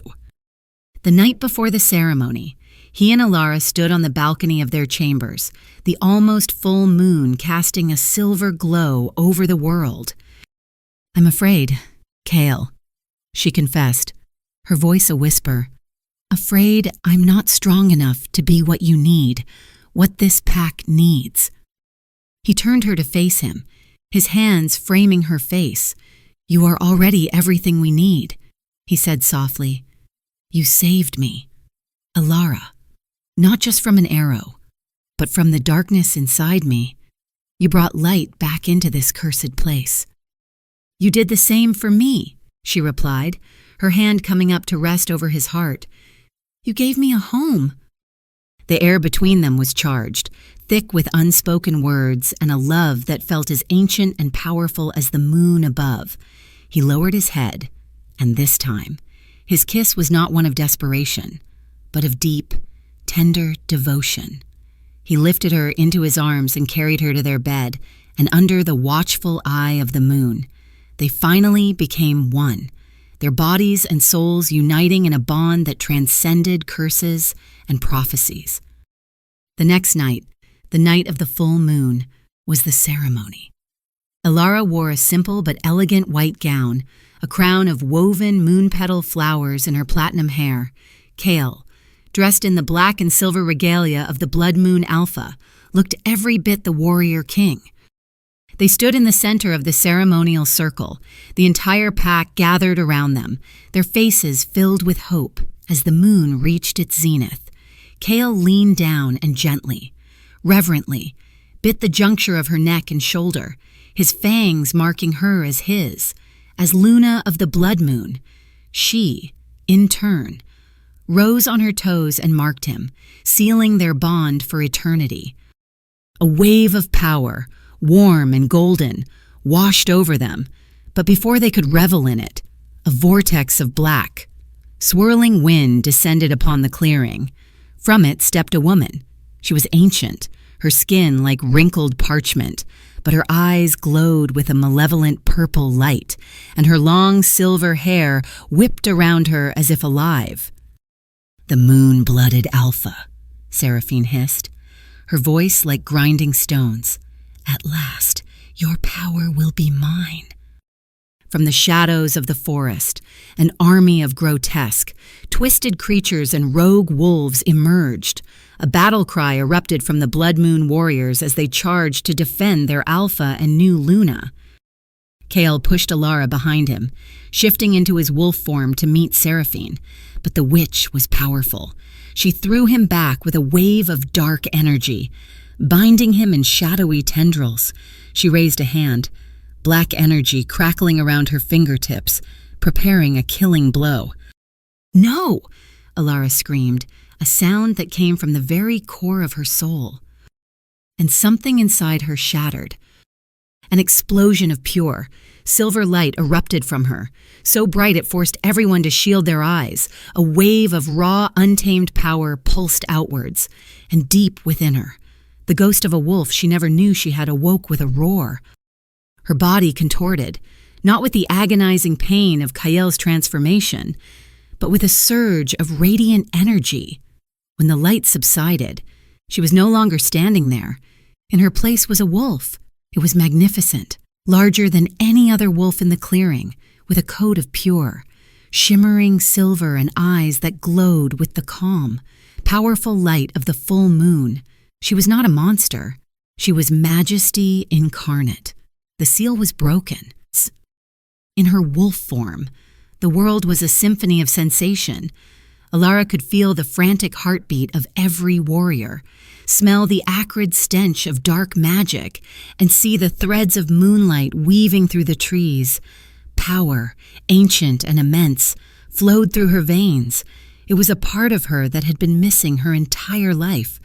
The night before the ceremony, he and Elara stood on the balcony of their chambers, the almost full moon casting a silver glow over the world. "I'm afraid, Kael," she confessed, her voice a whisper. "Afraid I'm not strong enough to be what you need, what this pack needs." He turned her to face him, his hands framing her face. "You are already everything we need," he said softly. "You saved me, Elara, not just from an arrow, but from the darkness inside me. You brought light back into this cursed place." "You did the same for me," she replied, her hand coming up to rest over his heart. "You gave me a home." The air between them was charged, thick with unspoken words and a love that felt as ancient and powerful as the moon above. He lowered his head, and this time, his kiss was not one of desperation, but of deep, tender devotion. He lifted her into his arms and carried her to their bed, and under the watchful eye of the moon, they finally became one, their bodies and souls uniting in a bond that transcended curses and prophecies. The next night, the night of the full moon, was the ceremony. Elara wore a simple but elegant white gown, a crown of woven moon petal flowers in her platinum hair. Kael, dressed in the black and silver regalia of the blood moon Alpha, looked every bit the warrior king. They stood in the center of the ceremonial circle, the entire pack gathered around them, their faces filled with hope as the moon reached its zenith. Kael leaned down and gently, reverently, bit the juncture of her neck and shoulder, his fangs marking her as his. As Luna of the blood moon, she, in turn, rose on her toes and marked him, sealing their bond for eternity. A wave of power, warm and golden, washed over them, but before they could revel in it, a vortex of black, swirling wind descended upon the clearing. From it stepped a woman. She was ancient, her skin like wrinkled parchment, but her eyes glowed with a malevolent purple light, and her long silver hair whipped around her as if alive. "The moon-blooded Alpha," Seraphine hissed, her voice like grinding stones. "At last, your power will be mine." From the shadows of the forest, an army of grotesque, twisted creatures and rogue wolves emerged. A battle cry erupted from the Blood Moon warriors as they charged to defend their Alpha and new Luna. Kael pushed Elara behind him, shifting into his wolf form to meet Seraphine, but the witch was powerful. She threw him back with a wave of dark energy, binding him in shadowy tendrils. She raised a hand, black energy crackling around her fingertips, preparing a killing blow. "No!" Elara screamed, a sound that came from the very core of her soul. And something inside her shattered. An explosion of pure, silver light erupted from her, so bright it forced everyone to shield their eyes. A wave of raw, untamed power pulsed outwards, and deep within her, the ghost of a wolf she never knew she had awoke with a roar. Her body contorted, not with the agonizing pain of Kael's transformation, but with a surge of radiant energy. When the light subsided, she was no longer standing there. In her place was a wolf. It was magnificent, larger than any other wolf in the clearing, with a coat of pure, shimmering silver and eyes that glowed with the calm, powerful light of the full moon. She was not a monster. She was majesty incarnate. The seal was broken. In her wolf form, the world was a symphony of sensation. Elara could feel the frantic heartbeat of every warrior, smell the acrid stench of dark magic, and see the threads of moonlight weaving through the trees. Power, ancient and immense, flowed through her veins. It was a part of her that had been missing her entire life.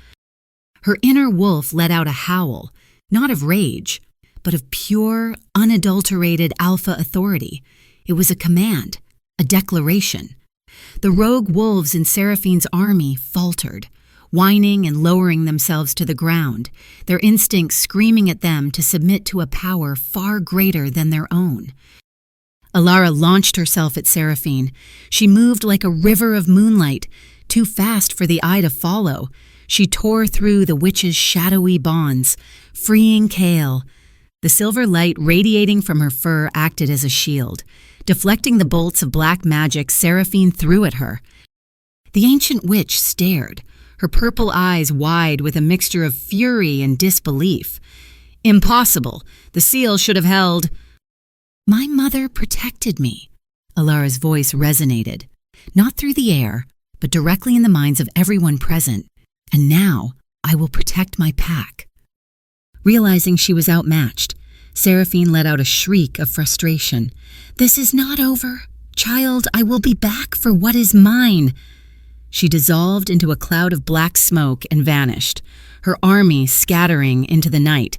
Her inner wolf let out a howl, not of rage, but of pure, unadulterated alpha authority. It was a command, a declaration. The rogue wolves in Seraphine's army faltered, whining and lowering themselves to the ground, their instincts screaming at them to submit to a power far greater than their own. Elara launched herself at Seraphine. She moved like a river of moonlight, too fast for the eye to follow. She tore through the witch's shadowy bonds, freeing Kael. The silver light radiating from her fur acted as a shield. Deflecting the bolts of black magic Seraphine threw at her. The ancient witch stared, her purple eyes wide with a mixture of fury and disbelief. Impossible. The seal should have held. "My mother protected me," Elara's voice resonated, not through the air, but directly in the minds of everyone present. And now I will protect my pack. Realizing she was outmatched, Seraphine let out a shriek of frustration. "This is not over. Child, I will be back for what is mine." She dissolved into a cloud of black smoke and vanished, her army scattering into the night.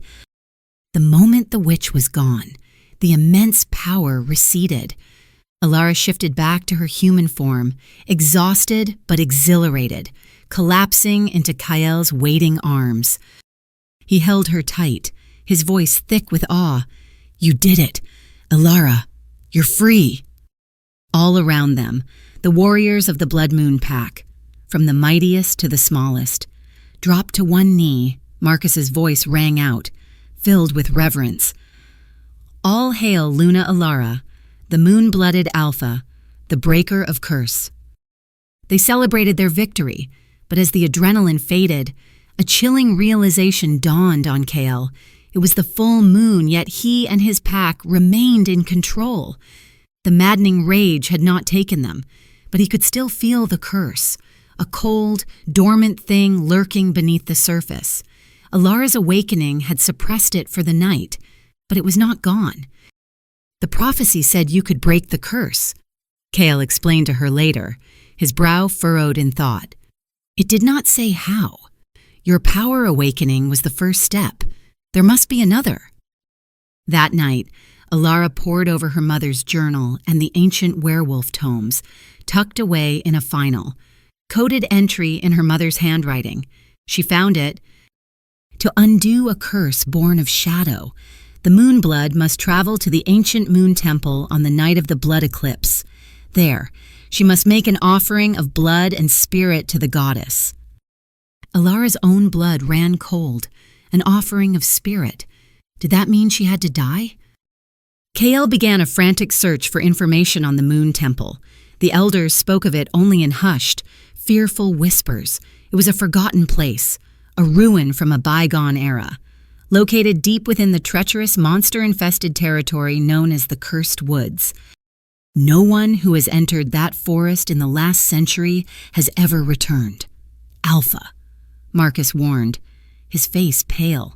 The moment the witch was gone, the immense power receded. Elara shifted back to her human form, exhausted but exhilarated, collapsing into Kael's waiting arms. He held her tight, his voice thick with awe. "You did it! Elara, you're free!" All around them, the warriors of the Blood Moon Pack, from the mightiest to the smallest, dropped to one knee. Marcus's voice rang out, filled with reverence. "All hail Luna Elara, the moon-blooded Alpha, the breaker of curse." They celebrated their victory, but as the adrenaline faded, a chilling realization dawned on Kael. It was the full moon, yet he and his pack remained in control. The maddening rage had not taken them, but he could still feel the curse, a cold, dormant thing lurking beneath the surface. Elara's awakening had suppressed it for the night, but it was not gone. "The prophecy said you could break the curse," Kael explained to her later, his brow furrowed in thought. "It did not say how. Your power awakening was the first step. There must be another." That night, Elara pored over her mother's journal and the ancient werewolf tomes, tucked away in a final, coded entry in her mother's handwriting. She found it. To undo a curse born of shadow, the moonblood must travel to the ancient moon temple on the night of the blood eclipse. There, she must make an offering of blood and spirit to the goddess. Elara's own blood ran cold, an offering of spirit. Did that mean she had to die? Kael began a frantic search for information on the moon temple. The elders spoke of it only in hushed, fearful whispers. It was a forgotten place, a ruin from a bygone era, located deep within the treacherous monster-infested territory known as the Cursed Woods. No one who has entered that forest in the last century has ever returned. "Alpha," Marcus warned, his face pale.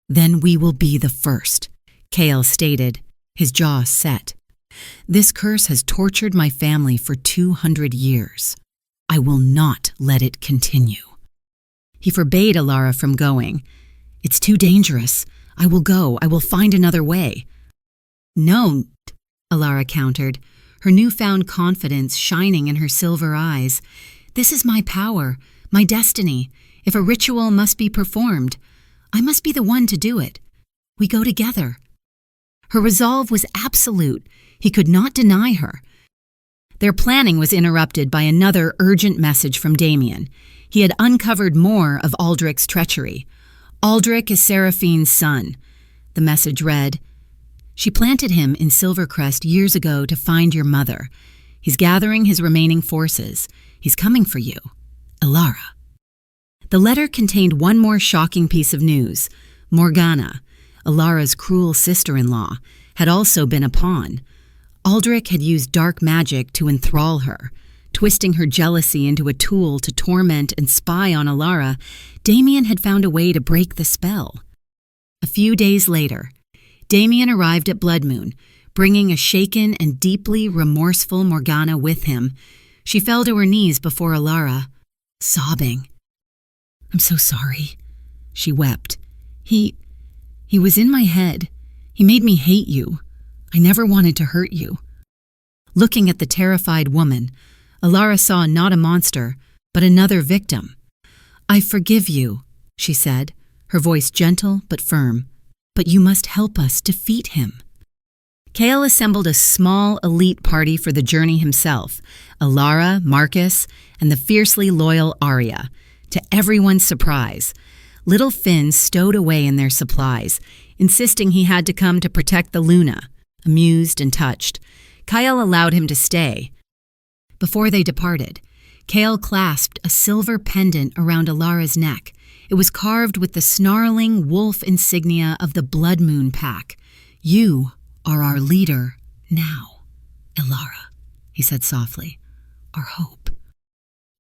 "Then we will be the first," Kael stated, his jaw set. "This curse has tortured my family for 200 years. I will not let it continue." He forbade Elara from going. "It's too dangerous. I will go. I will find another way." "No," Elara countered, her newfound confidence shining in her silver eyes. "This is my power, my destiny. If a ritual must be performed, I must be the one to do it. We go together." Her resolve was absolute. He could not deny her. Their planning was interrupted by another urgent message from Damien. He had uncovered more of Aldrich's treachery. "Aldrich is Seraphine's son," the message read. "She planted him in Silvercrest years ago to find your mother. He's gathering his remaining forces. He's coming for you. Elara." The letter contained one more shocking piece of news. Morgana, Elara's cruel sister-in-law, had also been a pawn. Aldrich had used dark magic to enthrall her. Twisting her jealousy into a tool to torment and spy on Elara, Damien had found a way to break the spell. A few days later, Damien arrived at Blood Moon, bringing a shaken and deeply remorseful Morgana with him. She fell to her knees before Elara, sobbing. "I'm so sorry," she wept. He was in my head. He made me hate you. I never wanted to hurt you." Looking at the terrified woman, Elara saw not a monster, but another victim. "I forgive you," she said, her voice gentle but firm. "But you must help us defeat him." Kael assembled a small elite party for the journey himself, Elara, Marcus, and the fiercely loyal Arya. To everyone's surprise, little Finn stowed away in their supplies, insisting he had to come to protect the Luna. Amused and touched, Kael allowed him to stay. Before they departed, Kael clasped a silver pendant around Elara's neck. It was carved with the snarling wolf insignia of the Blood Moon Pack. "You are our leader now, Elara," he said softly. "Our hope."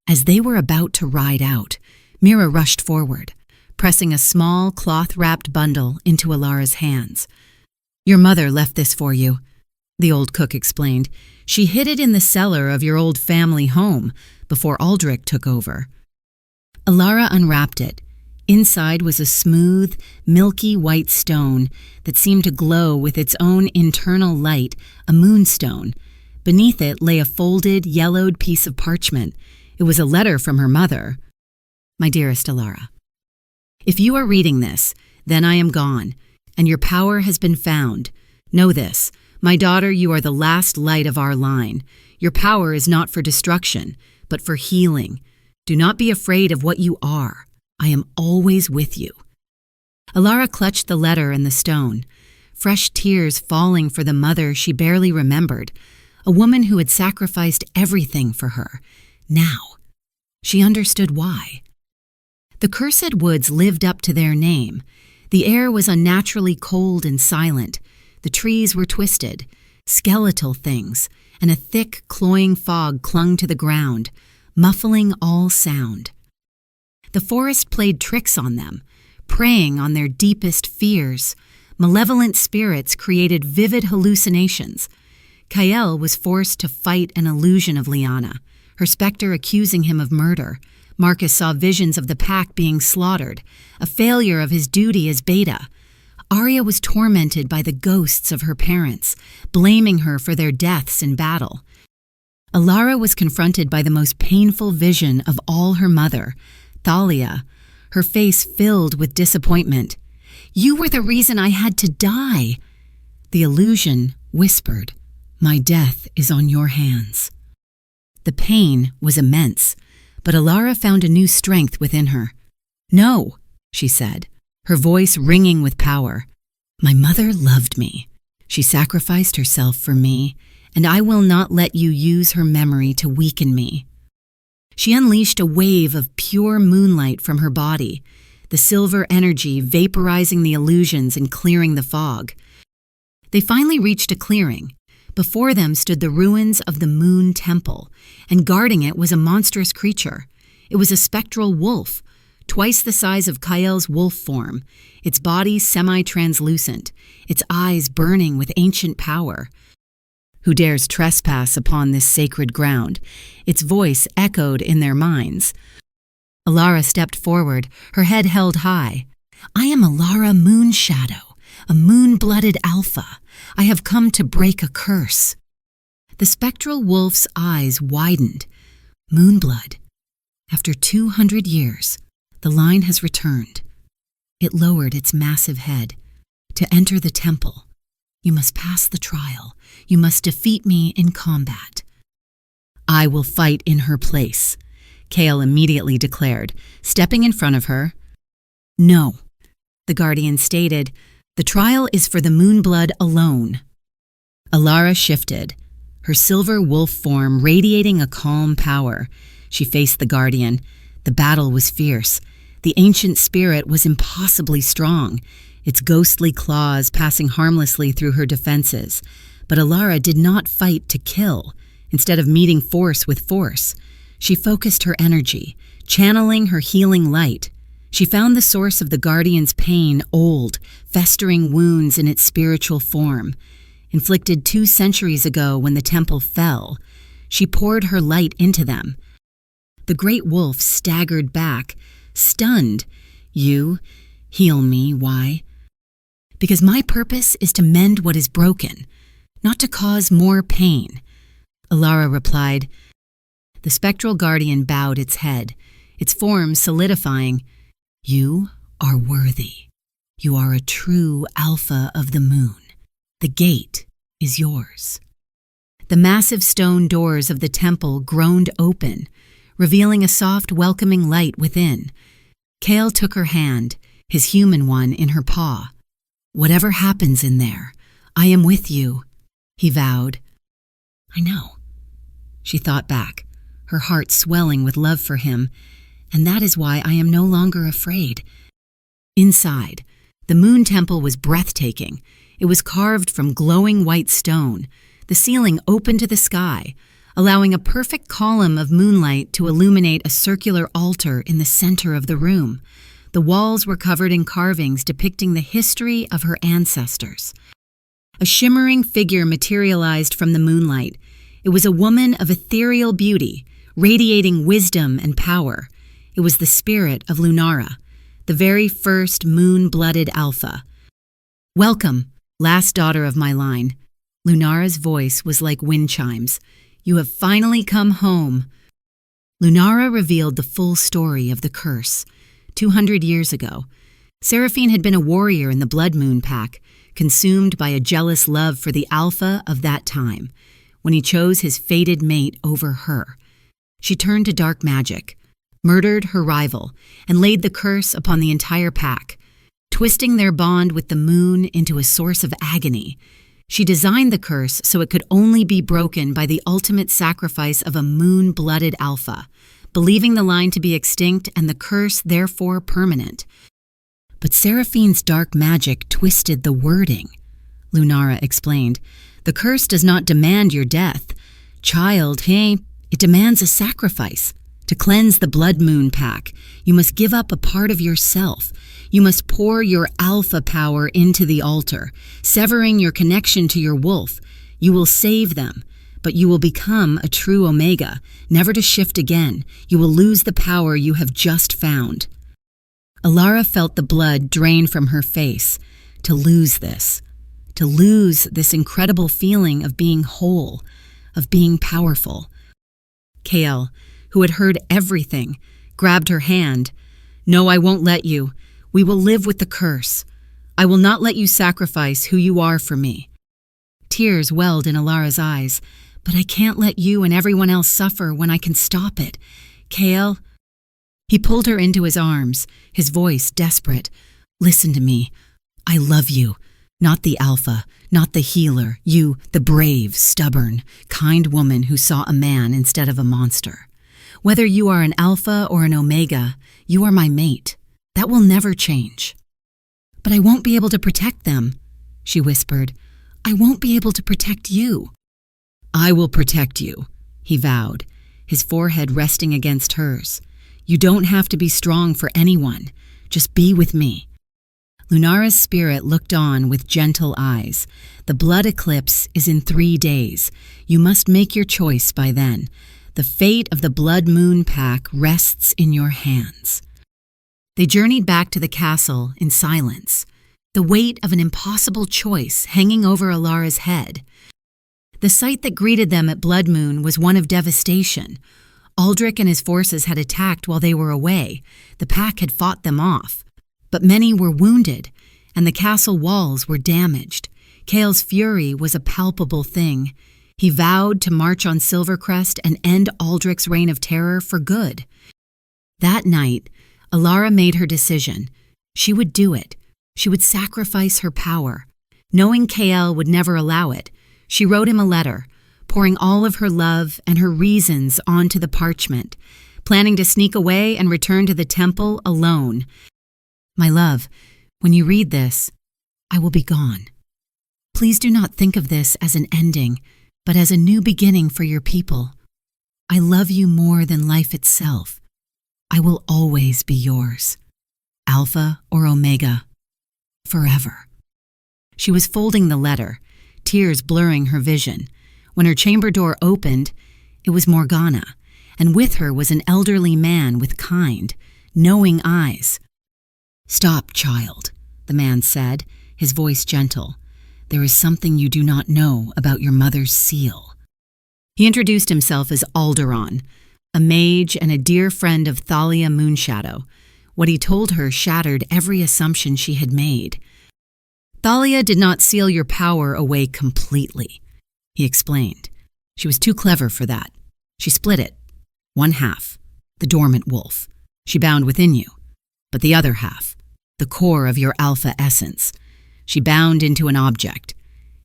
As they were about to ride out, Mira rushed forward, pressing a small cloth-wrapped bundle into Elara's hands. "Your mother left this for you," the old cook explained. "She hid it in the cellar of your old family home before Aldrich took over." Elara unwrapped it. Inside was a smooth, milky white stone that seemed to glow with its own internal light, a moonstone. Beneath it lay a folded, yellowed piece of parchment. It was a letter from her mother. "My dearest Elara, if you are reading this, then I am gone, and your power has been found. Know this, my daughter, you are the last light of our line. Your power is not for destruction, but for healing. Do not be afraid of what you are. I am always with you." Elara clutched the letter and the stone, fresh tears falling for the mother she barely remembered, a woman who had sacrificed everything for her. Now, she understood why. The Cursed Woods lived up to their name. The air was unnaturally cold and silent. The trees were twisted, skeletal things, and a thick, cloying fog clung to the ground, muffling all sound. The forest played tricks on them, preying on their deepest fears. Malevolent spirits created vivid hallucinations. Kael was forced to fight an illusion of Liana, her specter accusing him of murder. Marcus saw visions of the pack being slaughtered, a failure of his duty as Beta. Arya was tormented by the ghosts of her parents, blaming her for their deaths in battle. Elara was confronted by the most painful vision of all her mother, Thalia, her face filled with disappointment. "You were the reason I had to die." The illusion whispered, "My death is on your hands." The pain was immense, but Elara found a new strength within her. "No," she said, her voice ringing with power. "My mother loved me. She sacrificed herself for me, and I will not let you use her memory to weaken me." She unleashed a wave of pure moonlight from her body, the silver energy vaporizing the illusions and clearing the fog. They finally reached a clearing. Before them stood the ruins of the Moon Temple, and guarding it was a monstrous creature. It was a spectral wolf, twice the size of Kael's wolf form, its body semi-translucent, its eyes burning with ancient power. "Who dares trespass upon this sacred ground?" Its voice echoed in their minds. Elara stepped forward, her head held high. "I am Elara Moonshadow, a moon-blooded alpha. I have come to break a curse." The spectral wolf's eyes widened. "Moonblood. After 200 years, the line has returned." It lowered its massive head. "To enter the temple, you must pass the trial. You must defeat me in combat." "I will fight in her place," Kael immediately declared, stepping in front of her. "No," The guardian stated. "The trial is for the Moonblood alone." Elara shifted, her silver wolf form radiating a calm power. She faced the guardian. The battle was fierce. The ancient spirit was impossibly strong, its ghostly claws passing harmlessly through her defenses. But Elara did not fight to kill. Instead of meeting force with force, she focused her energy, channeling her healing light. She found the source of the guardian's pain, old, festering wounds in its spiritual form. Inflicted 2 centuries ago when the temple fell, she poured her light into them. The great wolf staggered back, stunned. "You heal me, why?" "Because my purpose is to mend what is broken, not to cause more pain," Elara replied. The spectral guardian bowed its head, its form solidifying. "You are worthy. You are a true Alpha of the moon. The gate is yours." The massive stone doors of the temple groaned open, revealing a soft, welcoming light within. Kael took her hand, his human one in her paw. "Whatever happens in there, I am with you," he vowed. "I know," she thought back, her heart swelling with love for him, "and that is why I am no longer afraid." Inside, the moon temple was breathtaking. It was carved from glowing white stone, the ceiling open to the sky, allowing a perfect column of moonlight to illuminate a circular altar in the center of the room. The walls were covered in carvings depicting the history of her ancestors. A shimmering figure materialized from the moonlight. It was a woman of ethereal beauty, radiating wisdom and power. It was the spirit of Lunara, the very first moon-blooded alpha. "Welcome, last daughter of my line." Lunara's voice was like wind chimes. "You have finally come home." Lunara revealed the full story of the curse. 200 years ago, Seraphine had been a warrior in the Blood Moon Pack, consumed by a jealous love for the alpha of that time, when he chose his fated mate over her. She turned to dark magic, murdered her rival, and laid the curse upon the entire pack, twisting their bond with the moon into a source of agony. She designed the curse so it could only be broken by the ultimate sacrifice of a moon-blooded alpha, believing the line to be extinct and the curse therefore permanent. But Seraphine's dark magic twisted the wording. Lunara explained, "The curse does not demand your death. Child, hey, it demands a sacrifice. To cleanse the Blood Moon Pack, you must give up a part of yourself. You must pour your alpha power into the altar, severing your connection to your wolf. You will save them, but you will become a true Omega, never to shift again. You will lose the power you have just found." Elara felt the blood drain from her face. To lose this incredible feeling of being whole, of being powerful. Kael, who had heard everything, grabbed her hand. "No, I won't let you. We will live with the curse. I will not let you sacrifice who you are for me." Tears welled in Elara's eyes. "But I can't let you and everyone else suffer when I can stop it. Kael." He pulled her into his arms, his voice desperate. "Listen to me. I love you. Not the alpha, not the healer. You, the brave, stubborn, kind woman who saw a man instead of a monster. Whether you are an alpha or an omega, you are my mate. That will never change." "But I won't be able to protect them," she whispered. "I won't be able to protect you." "I will protect you," he vowed, his forehead resting against hers. "You don't have to be strong for anyone. Just be with me." Lunara's spirit looked on with gentle eyes. "The blood eclipse is in 3 days. You must make your choice by then. The fate of the Blood Moon Pack rests in your hands." They journeyed back to the castle in silence, the weight of an impossible choice hanging over Elara's head. The sight that greeted them at Blood Moon was one of devastation. Aldrich and his forces had attacked while they were away. The pack had fought them off. But many were wounded, and the castle walls were damaged. Kael's fury was a palpable thing. He vowed to march on Silvercrest and end Aldrich's reign of terror for good. That night, Elara made her decision. She would do it, She would sacrifice her power. Knowing Kael would never allow it, she wrote him a letter, pouring all of her love and her reasons onto the parchment, planning to sneak away and return to the temple alone. My love, when you read this, I will be gone. Please do not think of this as an ending, but as a new beginning for your people. I love you more than life itself. I will always be yours. Alpha or Omega. Forever. She was folding the letter, tears blurring her vision. When her chamber door opened, it was Morgana, and with her was an elderly man with kind, knowing eyes. "Stop, child," the man said, his voice gentle. "There is something you do not know about your mother's seal." He introduced himself as Alderon, a mage and a dear friend of Thalia Moonshadow. What he told her shattered every assumption she had made. "Thalia did not seal your power away completely," he explained. "She was too clever for that. She split it. One half, the dormant wolf, she bound within you. But the other half, the core of your alpha essence, she bound into an object."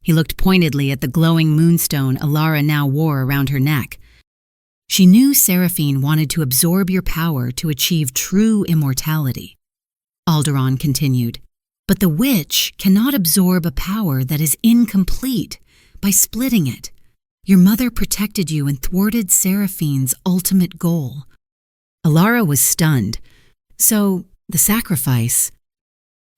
He looked pointedly at the glowing moonstone Elara now wore around her neck. "She knew Seraphine wanted to absorb your power to achieve true immortality," Alderon continued. "But the witch cannot absorb a power that is incomplete by splitting it. Your mother protected you and thwarted Seraphine's ultimate goal." Elara was stunned. "So, the sacrifice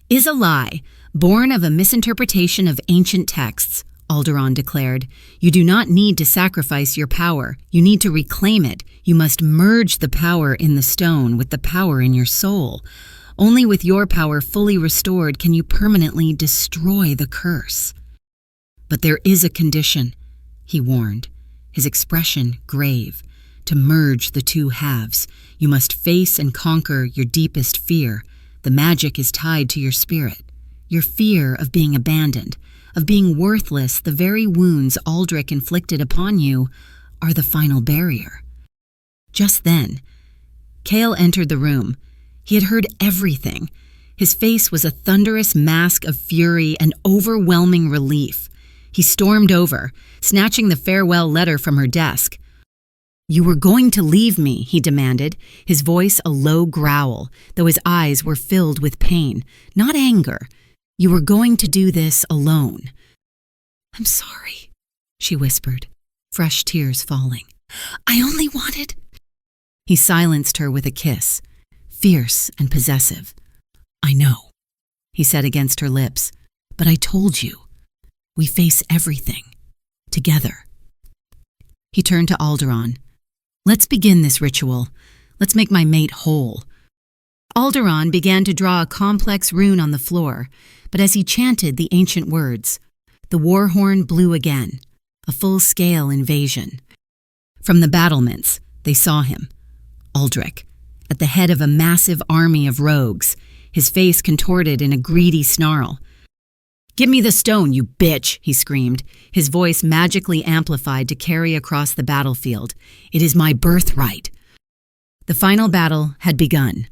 is a lie, born of a misinterpretation of ancient texts," Alderon declared. "You do not need to sacrifice your power. You need to reclaim it. You must merge the power in the stone with the power in your soul. Only with your power fully restored can you permanently destroy the curse." "But there is a condition," he warned, his expression grave. "To merge the two halves, you must face and conquer your deepest fear. The magic is tied to your spirit. Your fear of being abandoned, of being worthless. The very wounds Aldrich inflicted upon you are the final barrier." Just then, Kael entered the room. He had heard everything. His face was a thunderous mask of fury and overwhelming relief. He stormed over, snatching the farewell letter from her desk. "You were going to leave me," he demanded, his voice a low growl, though his eyes were filled with pain, not anger. "You were going to do this alone." "I'm sorry," she whispered, fresh tears falling. "I only wanted—" He silenced her with a kiss, fierce and possessive. "I know," he said against her lips, "but I told you. We face everything. Together." He turned to Alderon. "Let's begin this ritual. Let's make my mate whole." Alderon began to draw a complex rune on the floor, but as he chanted the ancient words, the war horn blew again, a full-scale invasion. From the battlements, they saw him, Aldrich, at the head of a massive army of rogues, his face contorted in a greedy snarl. "Give me the stone, you bitch," he screamed, his voice magically amplified to carry across the battlefield. "It is my birthright." The final battle had begun.